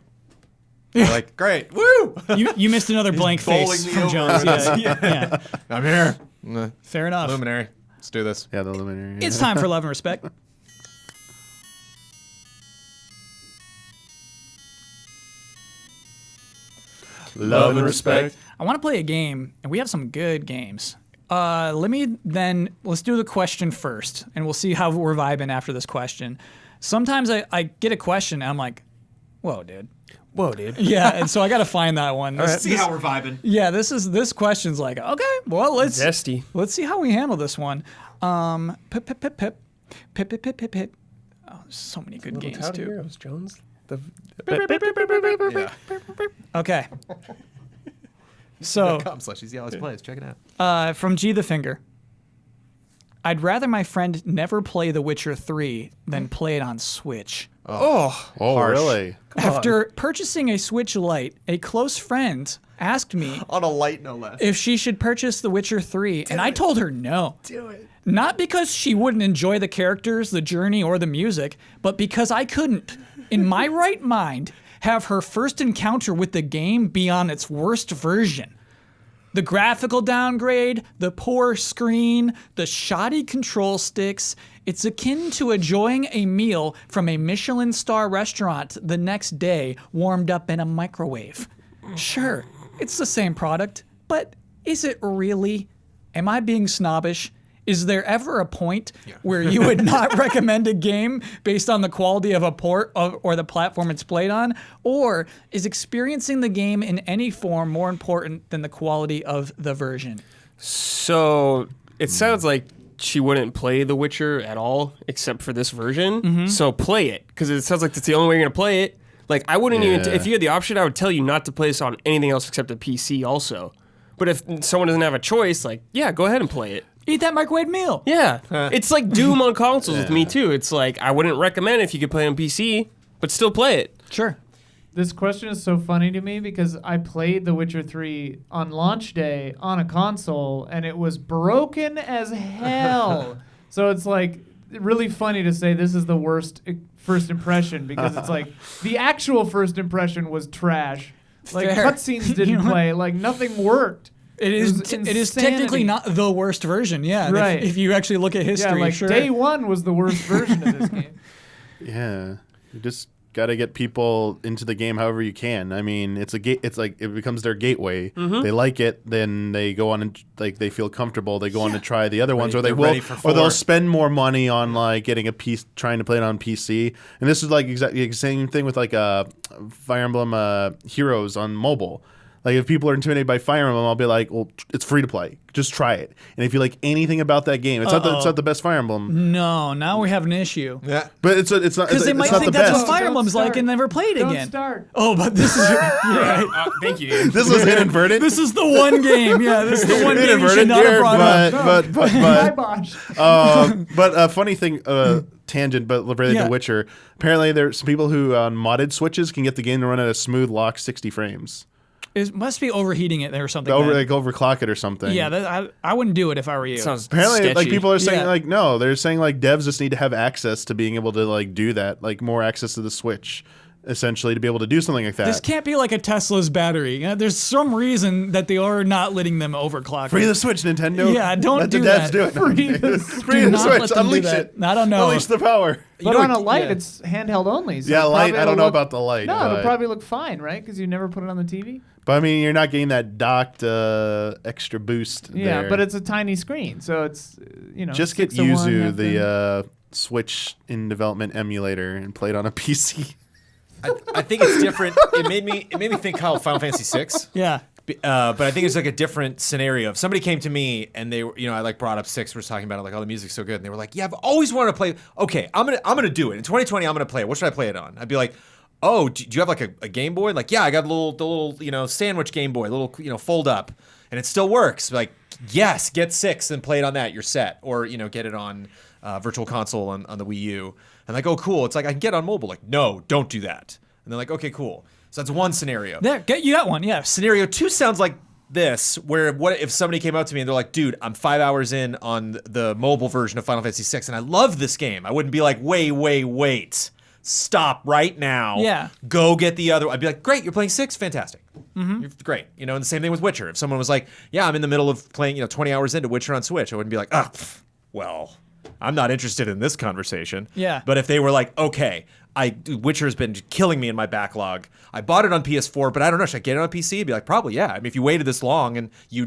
You're like, great, woo! You missed another blank face from Jones. Yeah. I'm here. Fair enough. Luminary. Let's do this. Yeah, the Luminary. It's time for Love and Respect. Love and Respect. I want to play a game, and we have some good games. Let's do the question first, and we'll see how we're vibing after this question. Sometimes I get a question, and I'm like, whoa, dude. Whoa, dude. Yeah, and so I got to find that one. Let's see how we're vibing. Yeah, this question's like, okay, well, let's see how we handle this one. Pip. Oh, so many good games too. Heroes, Jones. Yeah. Okay. So /. Always plays. Check it out. from G the Finger. I'd rather my friend never play The Witcher 3 than play it on Switch. Oh, really? After purchasing a Switch Lite, a close friend asked me On a light, no less. if she should purchase The Witcher 3, and I told her no. do it. Not because she wouldn't enjoy the characters, the journey, or the music, but because I couldn't, in my right mind, have her first encounter with the game be on its worst version. The graphical downgrade, the poor screen, the shoddy control sticks, it's akin to enjoying a meal from a Michelin star restaurant the next day warmed up in a microwave. Sure, it's the same product, but is it really? Am I being snobbish? Is there ever a point where you would not recommend a game based on the quality of a port or the platform it's played on? Or is experiencing the game in any form more important than the quality of the version? So it sounds like she wouldn't play The Witcher at all except for this version. So play it, because it sounds like that's the only way you're going to play it. Like, I wouldn't even, if you had the option, I would tell you not to play this on anything else except a PC also. But if someone doesn't have a choice, like, yeah, go ahead and play it. Eat that microwave meal. Yeah. It's like Doom on consoles with me, too. It's like, I wouldn't recommend if you could play on PC, but still play it. Sure. This question is so funny to me because I played The Witcher 3 on launch day on a console, and it was broken as hell. So it's like really funny to say this is the worst first impression, because it's like the actual first impression was trash. Like, Fair. cutscenes didn't play. Like, nothing worked. It is technically not the worst version, yeah. Right. If you actually look at history, Yeah, like sure. day one was the worst version of this game. Yeah, you just got to get people into the game however you can. I mean, it's like it becomes their gateway. They like it, then they go on and like they feel comfortable. They go on to try the other ones, or they'll spend more money on like getting a piece, trying to play it on PC. And this is like exactly the same thing with like Fire Emblem Heroes on mobile. Like, if people are intimidated by Fire Emblem, I'll be like, well, it's free to play. Just try it. And if you like anything about that game, it's not the best Fire Emblem. No, now we have an issue. Yeah. But it's not Because they might not think the that's best. what Fire Emblem's like and never play it Don't again. start. Oh, but this is Thank you. This was inadvertent. this is the one game. Yeah, this is the one game you should Inadvertent not have here, brought up. but funny thing, tangent, but related Yeah. to Witcher. Apparently, there's some people who on modded Switches can get the game to run at a smooth lock 60 frames. It must be overheating it or something. Overclock it or something. Yeah, I wouldn't do it if I were you. Sounds Apparently, sketchy. like, people are saying Yeah. like, no, they're saying like devs just need to have access to being able to like do that, like more access to the Switch, essentially, to be able to do something like that. This can't be like a Tesla's battery. There's some reason that they are not letting them overclock. Free it. the Switch, Nintendo. Yeah, don't Let do the devs that. do it. Free the Free Do the not Switch. let them do Unleash that. it. I don't know. Unleash the power. But on a light, it's handheld only. So Yeah, light. probably I don't it'll know look- about the light. No, but, it'll probably look fine, right? Because you never put it on the TV. but I mean, you're not getting that docked extra boost. Yeah, there. but it's a tiny screen, so it's just get 6 to 1, Yuzu, nothing. the Switch in development emulator, and play it on a PC. I think it's different. It made me think how Final Fantasy VI. Yeah. But I think it's like a different scenario. If somebody came to me and they were, I like brought up 6, we're talking about it, like, oh, the music's so good, and they were like, yeah, I've always wanted to play. Okay, I'm gonna do it in 2020. I'm gonna play it. What should I play it on? I'd be like, oh, do you have like a Game Boy? Like, yeah, I got the little sandwich Game Boy, little fold up, and it still works. Like, yes, get 6 and play it on that. You're set. Or get it on Virtual Console on the Wii U. And like, oh, cool. It's like I can get it on mobile. Like, no, don't do that. And they're like, okay, cool. So that's one scenario. There, you got one. Yeah. Scenario 2 sounds like this, where what if somebody came up to me and they're like, dude, I'm 5 hours in on the mobile version of Final Fantasy VI, and I love this game. I wouldn't be like, wait. Stop right now. Yeah. Go get the other. I'd be like, great, you're playing 6, fantastic. You're great. And the same thing with Witcher. If someone was like, yeah, I'm in the middle of playing, 20 hours into Witcher on Switch, I wouldn't be like, well, I'm not interested in this conversation. Yeah. But if they were like, okay, Witcher has been killing me in my backlog. I bought it on PS4, but I don't know, should I get it on PC? I'd be like, probably, yeah. I mean, if you waited this long and you're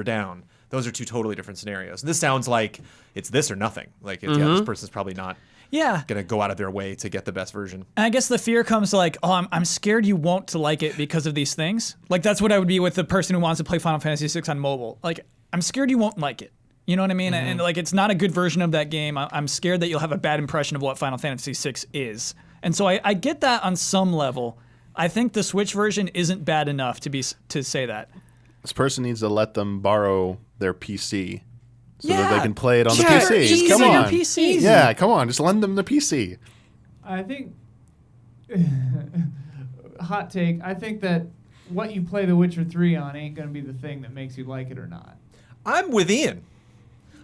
down, those are two totally different scenarios. And this sounds like it's this or nothing. Like, yeah, this person's probably not Yeah. gonna go out of their way to get the best version. And I guess the fear comes like, oh, I'm scared you won't to like it because of these things. Like that's what I would be with the person who wants to play Final Fantasy VI on mobile. Like I'm scared you won't like it. You know what I mean? And like it's not a good version of that game. I'm scared that you'll have a bad impression of what Final Fantasy VI is. And so I get that on some level. I think the Switch version isn't bad enough to say that. This person needs to let them borrow their PC so that Yeah. they can play it on the Yeah, PC. easy Come on on. PC. Yeah, come on. Just lend them the PC. I think hot take. I think that what you play The Witcher 3 on ain't gonna be the thing that makes you like it or not. I'm with Ian.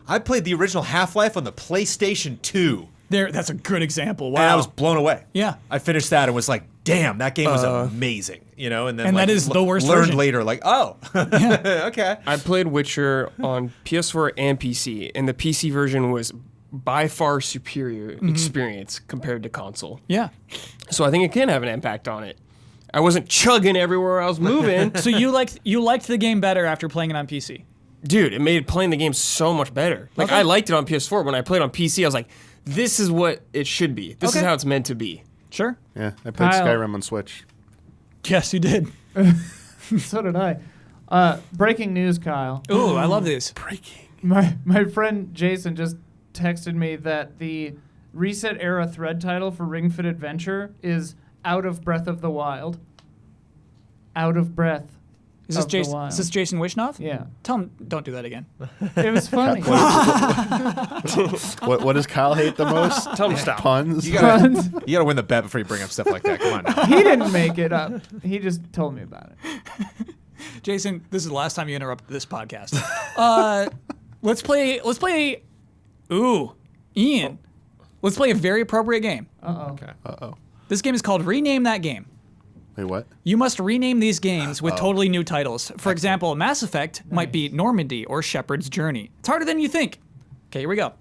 I played the original Half-Life on the PlayStation 2, That's a good example. Wow. and I was blown away. Yeah. I finished that and was like, "Damn, that game was amazing!" You know, and then And like, that is the worst learned version. later, like, "Oh, okay." I played Witcher on PS4 and PC, and the PC version was by far superior experience compared to console. Yeah. So I think it can have an impact on it. I wasn't chugging everywhere I was moving. So you liked the game better after playing it on PC? Dude, it made playing the game so much better. Like, Okay. I liked it on PS4. When I played on PC, I was like, this is what it should be. This is Okay. how it's meant to be. Sure. Yeah, I played Kyle. Skyrim on Switch. Yes, you did. So did I. Breaking news, Kyle. Ooh, I love this. Breaking. My friend Jason just texted me that the Reset Era thread title for Ring Fit Adventure is Out of Breath of the Wild. Out of Breath. Is this of the Jason? Wild. Is this Jason Wishnoff? Yeah. Tell him don't do that again. It was funny. What does Kyle hate the most? Tell him to stop. Puns. You gotta win the bet before you bring up stuff like that. Come on now. He didn't make it up. He just told me about it. Jason, this is the last time you interrupt this podcast. Let's play. Ooh, Ian. Let's play a very appropriate game. Uh-oh. Okay. Uh-oh. This game is called Rename That Game. Wait, what? You must rename these games with totally new titles. For example, Mass Effect might be Normandy or Shepard's Journey. It's harder than you think. Okay, here we go.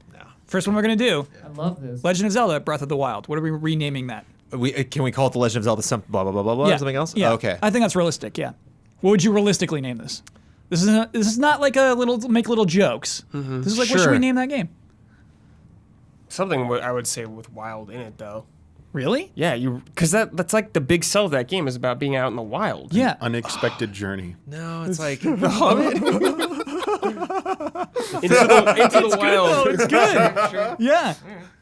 First one we're going to do, I love this. Legend of Zelda Breath of the Wild. What are we renaming that? Can we call it The Legend of Zelda some blah blah blah blah blah or something else? Yeah. Oh, okay. I think that's realistic, yeah. What would you realistically name this? This is not like a little jokes. This is like, what should Sure. we name that game? Something I would say with wild in it, though. Really? Yeah, because that's like the big sell of that game is about being out in the wild. Yeah. Unexpected journey. No, it's like Into the wild. It's good. Yeah.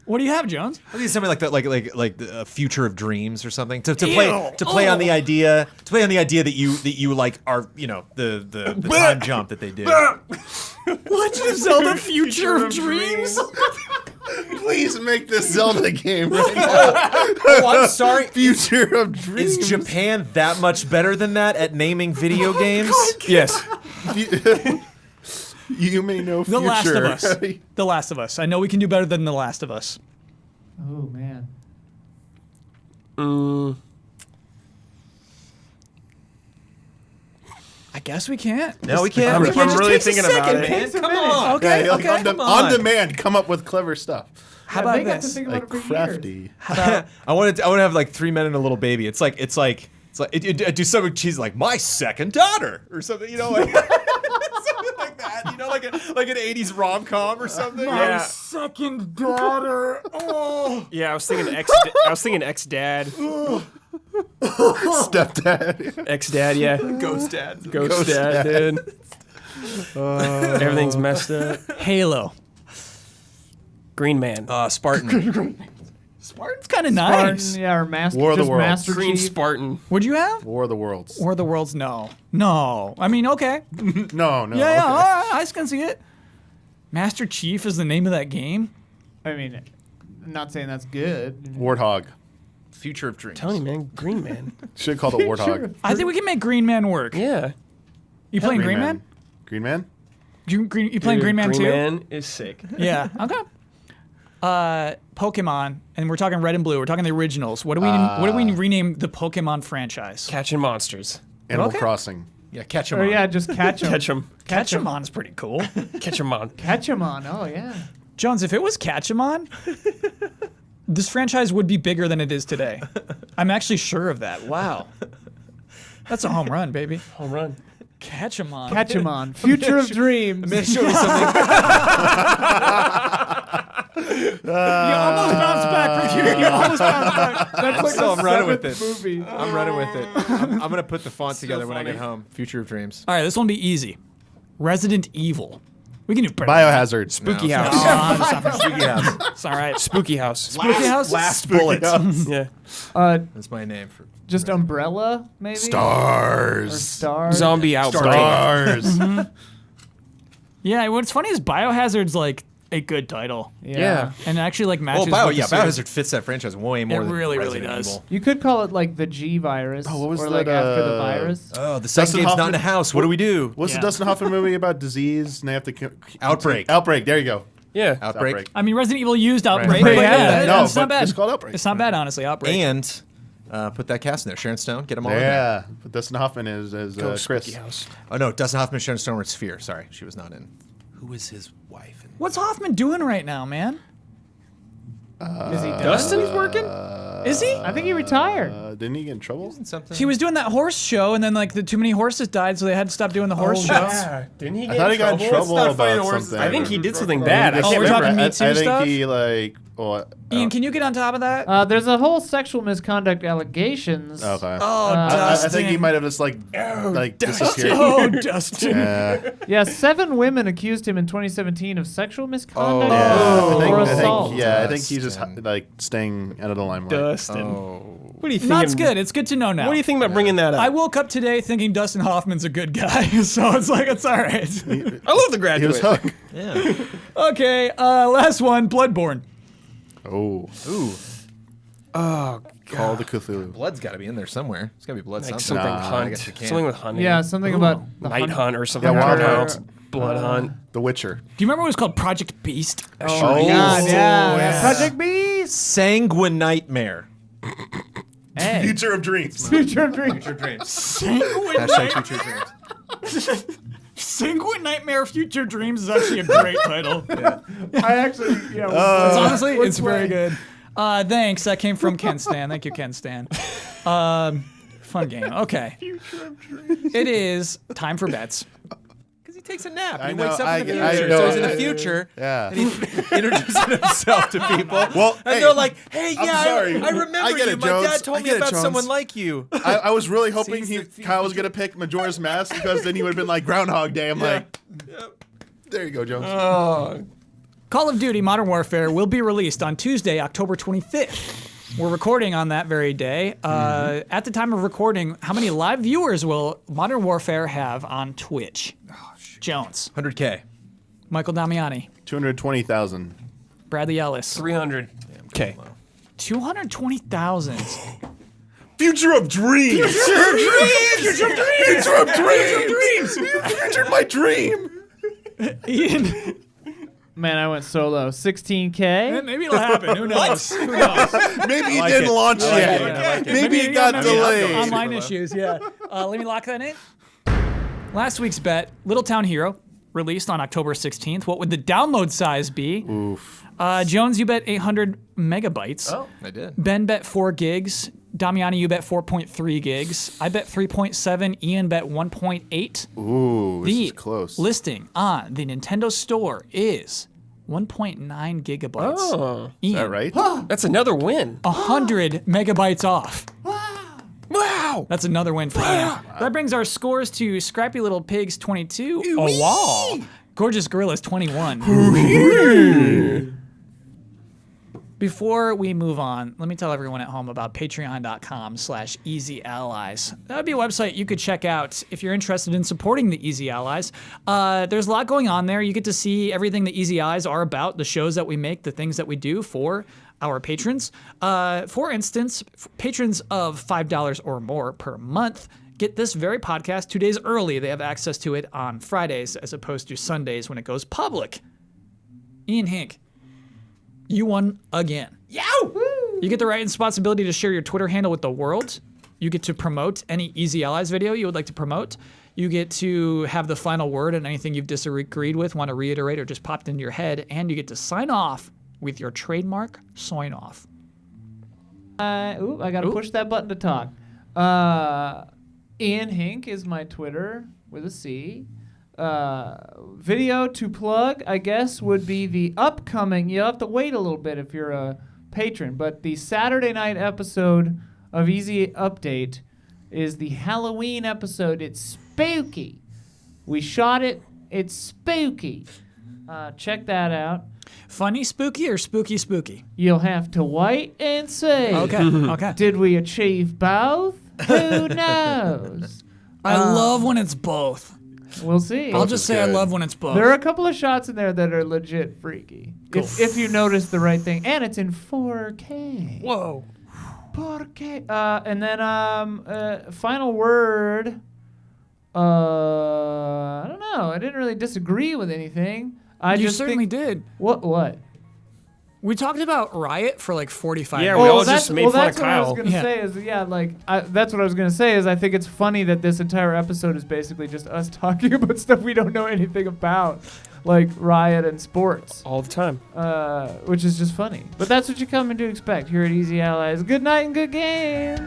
What do you have, Jones? I think it's something like that, like the Future of Dreams or something. To play on the idea that you like are the time jump that they did. Legend of Zelda Future of Dreams? Please make this Zelda game right now. Oh, I'm sorry. Future of Dreams. Is Japan that much better than that at naming video games? Yes. You may know The future. Last of Us. The Last of Us. I know we can do better than The Last of Us. Oh, man. I guess we can't. No, we can't. I'm We can't. really Just takes a thinking about second, it. man. Come on. Okay, Yeah, like okay. on demand, come up with clever stuff. How They about got to this? think about Like it for crafty. years. I want to have like 3 men and a little baby. It's like do something. She's like my second daughter or something. Like something like that. Like an '80s rom-com or something. Yeah. Second daughter. Oh. Yeah, I was thinking ex-dad. Stepdad. Ex-dad, yeah. Ghost dad. Ghost dad, dude. Everything's messed up. Halo. Green Man. Spartan. Spartan's kind of nice. Yeah, or Master, War of the just Worlds. Master Green Chief. Spartan. What'd you have? War of the Worlds. War of the Worlds? No. I mean, okay. No. Yeah, all okay. right, I can see it. Master Chief is the name of that game. I mean, I'm not saying that's good. Warthog. Future of Dreams. Tell you, man. Green Man. Should have called it Warthog. I think we can make Green Man work. Yeah. You playing Green Man? Green Man? You playing Green Man Green too? Man is sick. Yeah. Okay. Pokemon, and we're talking Red and Blue. We're talking the originals. What do we rename the Pokemon franchise? Catching monsters. Animal Okay. Crossing. Yeah, catch 'em Or on. yeah, just catch them. Catch 'em. Catchamon's pretty cool. Catch 'em on. Catch them on. Oh, yeah. Jones, if it was Catchamon, this franchise would be bigger than it is today. I'm actually sure of that. Wow. That's a home run, baby. Home run. Catchamon. Catch them on. Future of Dreams. Man, show me something. You almost bounced You almost found the bug. That's like So the I'm running with seventh movie. I'm running with it. I'm gonna put the font together when I get home. Future of Dreams. All right, this one will be easy. Resident Evil. We can do better. Biohazard. Spooky No. house. Spooky House. It's all right. Spooky house. Spooky House? Last bullet. Yeah. That's my name for. Just Umbrella, maybe? Or Stars. Stars. Zombie outbreak. Stars. Yeah, what's funny is Biohazard's like a good title. Yeah. And it actually like matches Well, with the series. Biohazard fits that franchise way more. It than really, really Resident does. Evil. You could call it like the G virus. Oh, what was or that, like after the virus. Oh, the second Dustin game's not Hoffman- in a house. What do we do? What's Yeah. the Dustin Hoffman movie about disease and they have to Outbreak. Outbreak. There you go. Yeah. Outbreak. I mean, Resident Evil used Outbreak, Right. but Yeah, yeah, no, it's not but bad. it's called Outbreak. It's not bad, honestly, Outbreak. And put that cast in there. Sharon Stone. Get them all in there. Yeah, but Dustin Hoffman is Go Chris. Spooky house. Oh no, Dustin Hoffman, Sharon Stone were Sphere. Sorry, she was not in. Who is his wife? What's Hoffman doing right now, man? Is he done? Dustin's working? Is he? I think he retired. Didn't he get in trouble? Something. He was doing that horse show, and then like the too many horses died, so they had to stop doing the horse shows. Didn't he I thought he got in trouble about something. I think he did something bad. I Oh, can't we're remember. talking Me I Too think stuff? he like. Well, Ian, can you get on top of that? There's a whole sexual misconduct allegations. okay. Oh, I Dustin. think he might have just disappeared. Oh, Dustin. Yeah. Yeah, 7 women accused him in 2017 of sexual misconduct Yeah, or I assault. think he's just like staying out of the limelight. Dustin. Oh. What do you think? That's good. It's good to know now. What do you think about bringing that up? I woke up today thinking Dustin Hoffman's a good guy, so it's like it's all right. I love The He Graduate. was hooked. Yeah. Okay, last one, Bloodborne. Oh, Ooh. Oh, Call the Cthulhu. Blood's got to be in there somewhere. It's got to be blood like something. something Nah, I hunt. guess you can't. Something with hunting. Yeah, something about the Night hunt or something. Yeah, Wild Hunter, Hunt. Blood hunt. The Witcher. Do you remember what it was called Project Beast? Oh, my God, yeah. Project Beast. Sanguine Nightmare. Hey. Future of Dreams. Future of Dreams. Future Dreams. Sanguine, Hashtag Future Dreams. Sanguine Nightmare Future Dreams is actually a great title. I actually, yeah. It's honestly, Let's it's very play. good. Thanks. That came from Ken Stan. Thank you, Ken Stan. Fun game. Okay. It is time for bets. Because he takes a nap. I He know, wakes up in the I future. know. So he's in the future. Yeah. And he introduces himself to people. Well, and hey, they're like, hey, I'm yeah, sorry. I remember I get you. it, My Jones. dad told I me get it, about Jones. someone like you. I was really hoping Sees Kyle was gonna pick Majora's Mask because then he would have been like Groundhog Day. I'm like, there you go, Jones. Oh, Call of Duty Modern Warfare will be released on Tuesday, October 25th. We're recording on that very day. At the time of recording, how many live viewers will Modern Warfare have on Twitch? Jones, 100K. Michael Damiani, 220,000. Bradley Ellis, 300. Okay. 220,000. Future of Dreams. Future of Dreams. Future of Dreams. You featured my dream. Ian, Man, I went solo. 16K. maybe it'll happen. Who knows? Who knows? Maybe it like didn't it. launch I like yet. it. I like it. Maybe it got maybe delayed. Online issues, yeah. Let me lock that in. Last week's bet, Little Town Hero, released on October 16th. What would the download size be? Oof. Jones, you bet 800 megabytes. Oh, I did. Ben bet 4 gigs. Damiani, you bet 4.3 gigs. I bet 3.7. Ian bet 1.8. Ooh, this The is close. listing on the Nintendo Store is 1.9 gigabytes. Oh, Ian, Is that right? that's another win. 100 megabytes off. Wow. That's another win for Ian. That brings our scores to Scrappy Little Pigs 22. Oh, wow. Gorgeous Gorillas 21. Before we move on, let me tell everyone at home about patreon.com/easyallies. That would be a website you could check out if you're interested in supporting the Easy Allies. There's a lot going on there. You get to see everything the Easy Allies are about, the shows that we make, the things that we do for our patrons. For instance, patrons of $5 or more per month get this very podcast 2 days early. They have access to it on Fridays as opposed to Sundays when it goes public. Ian Hink, you won again. You get the right responsibility to share your Twitter handle with the world. You get to promote any Easy Allies video you would like to promote. You get to have the final word on anything you've disagreed with, want to reiterate, or just popped into your head. And you get to sign off with your trademark sign off. I gotta Ooh. push that button to talk. Ian Hink is my Twitter with a C. Video to plug, I guess, would be the upcoming. You have to wait a little bit if you're a patron. But the Saturday night episode of Easy Update is the Halloween episode. It's spooky. We shot it. It's spooky. Check that out. Funny spooky or spooky spooky? You'll have to wait and see. Okay. Did we achieve both? Who knows? I love when it's both. We'll see. I'll just say I love when it's both. There are a couple of shots in there that are legit freaky. Cool. If you notice the right thing. And it's in 4K. Whoa. 4K. And then final word. I don't know. I didn't really disagree with anything. You certainly did. What? We talked about Riot for like 45 Yeah, minutes. we all just made fun of that's what I was Kyle. gonna say is that's what I was gonna say is I think it's funny that this entire episode is basically just us talking about stuff we don't know anything about, like Riot and sports, All the time. which is just funny. But that's what you come to expect here at Easy Allies. Good night and good game.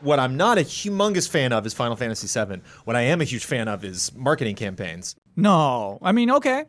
What I'm not a humongous fan of is Final Fantasy VII. What I am a huge fan of is marketing campaigns. No. I mean, okay.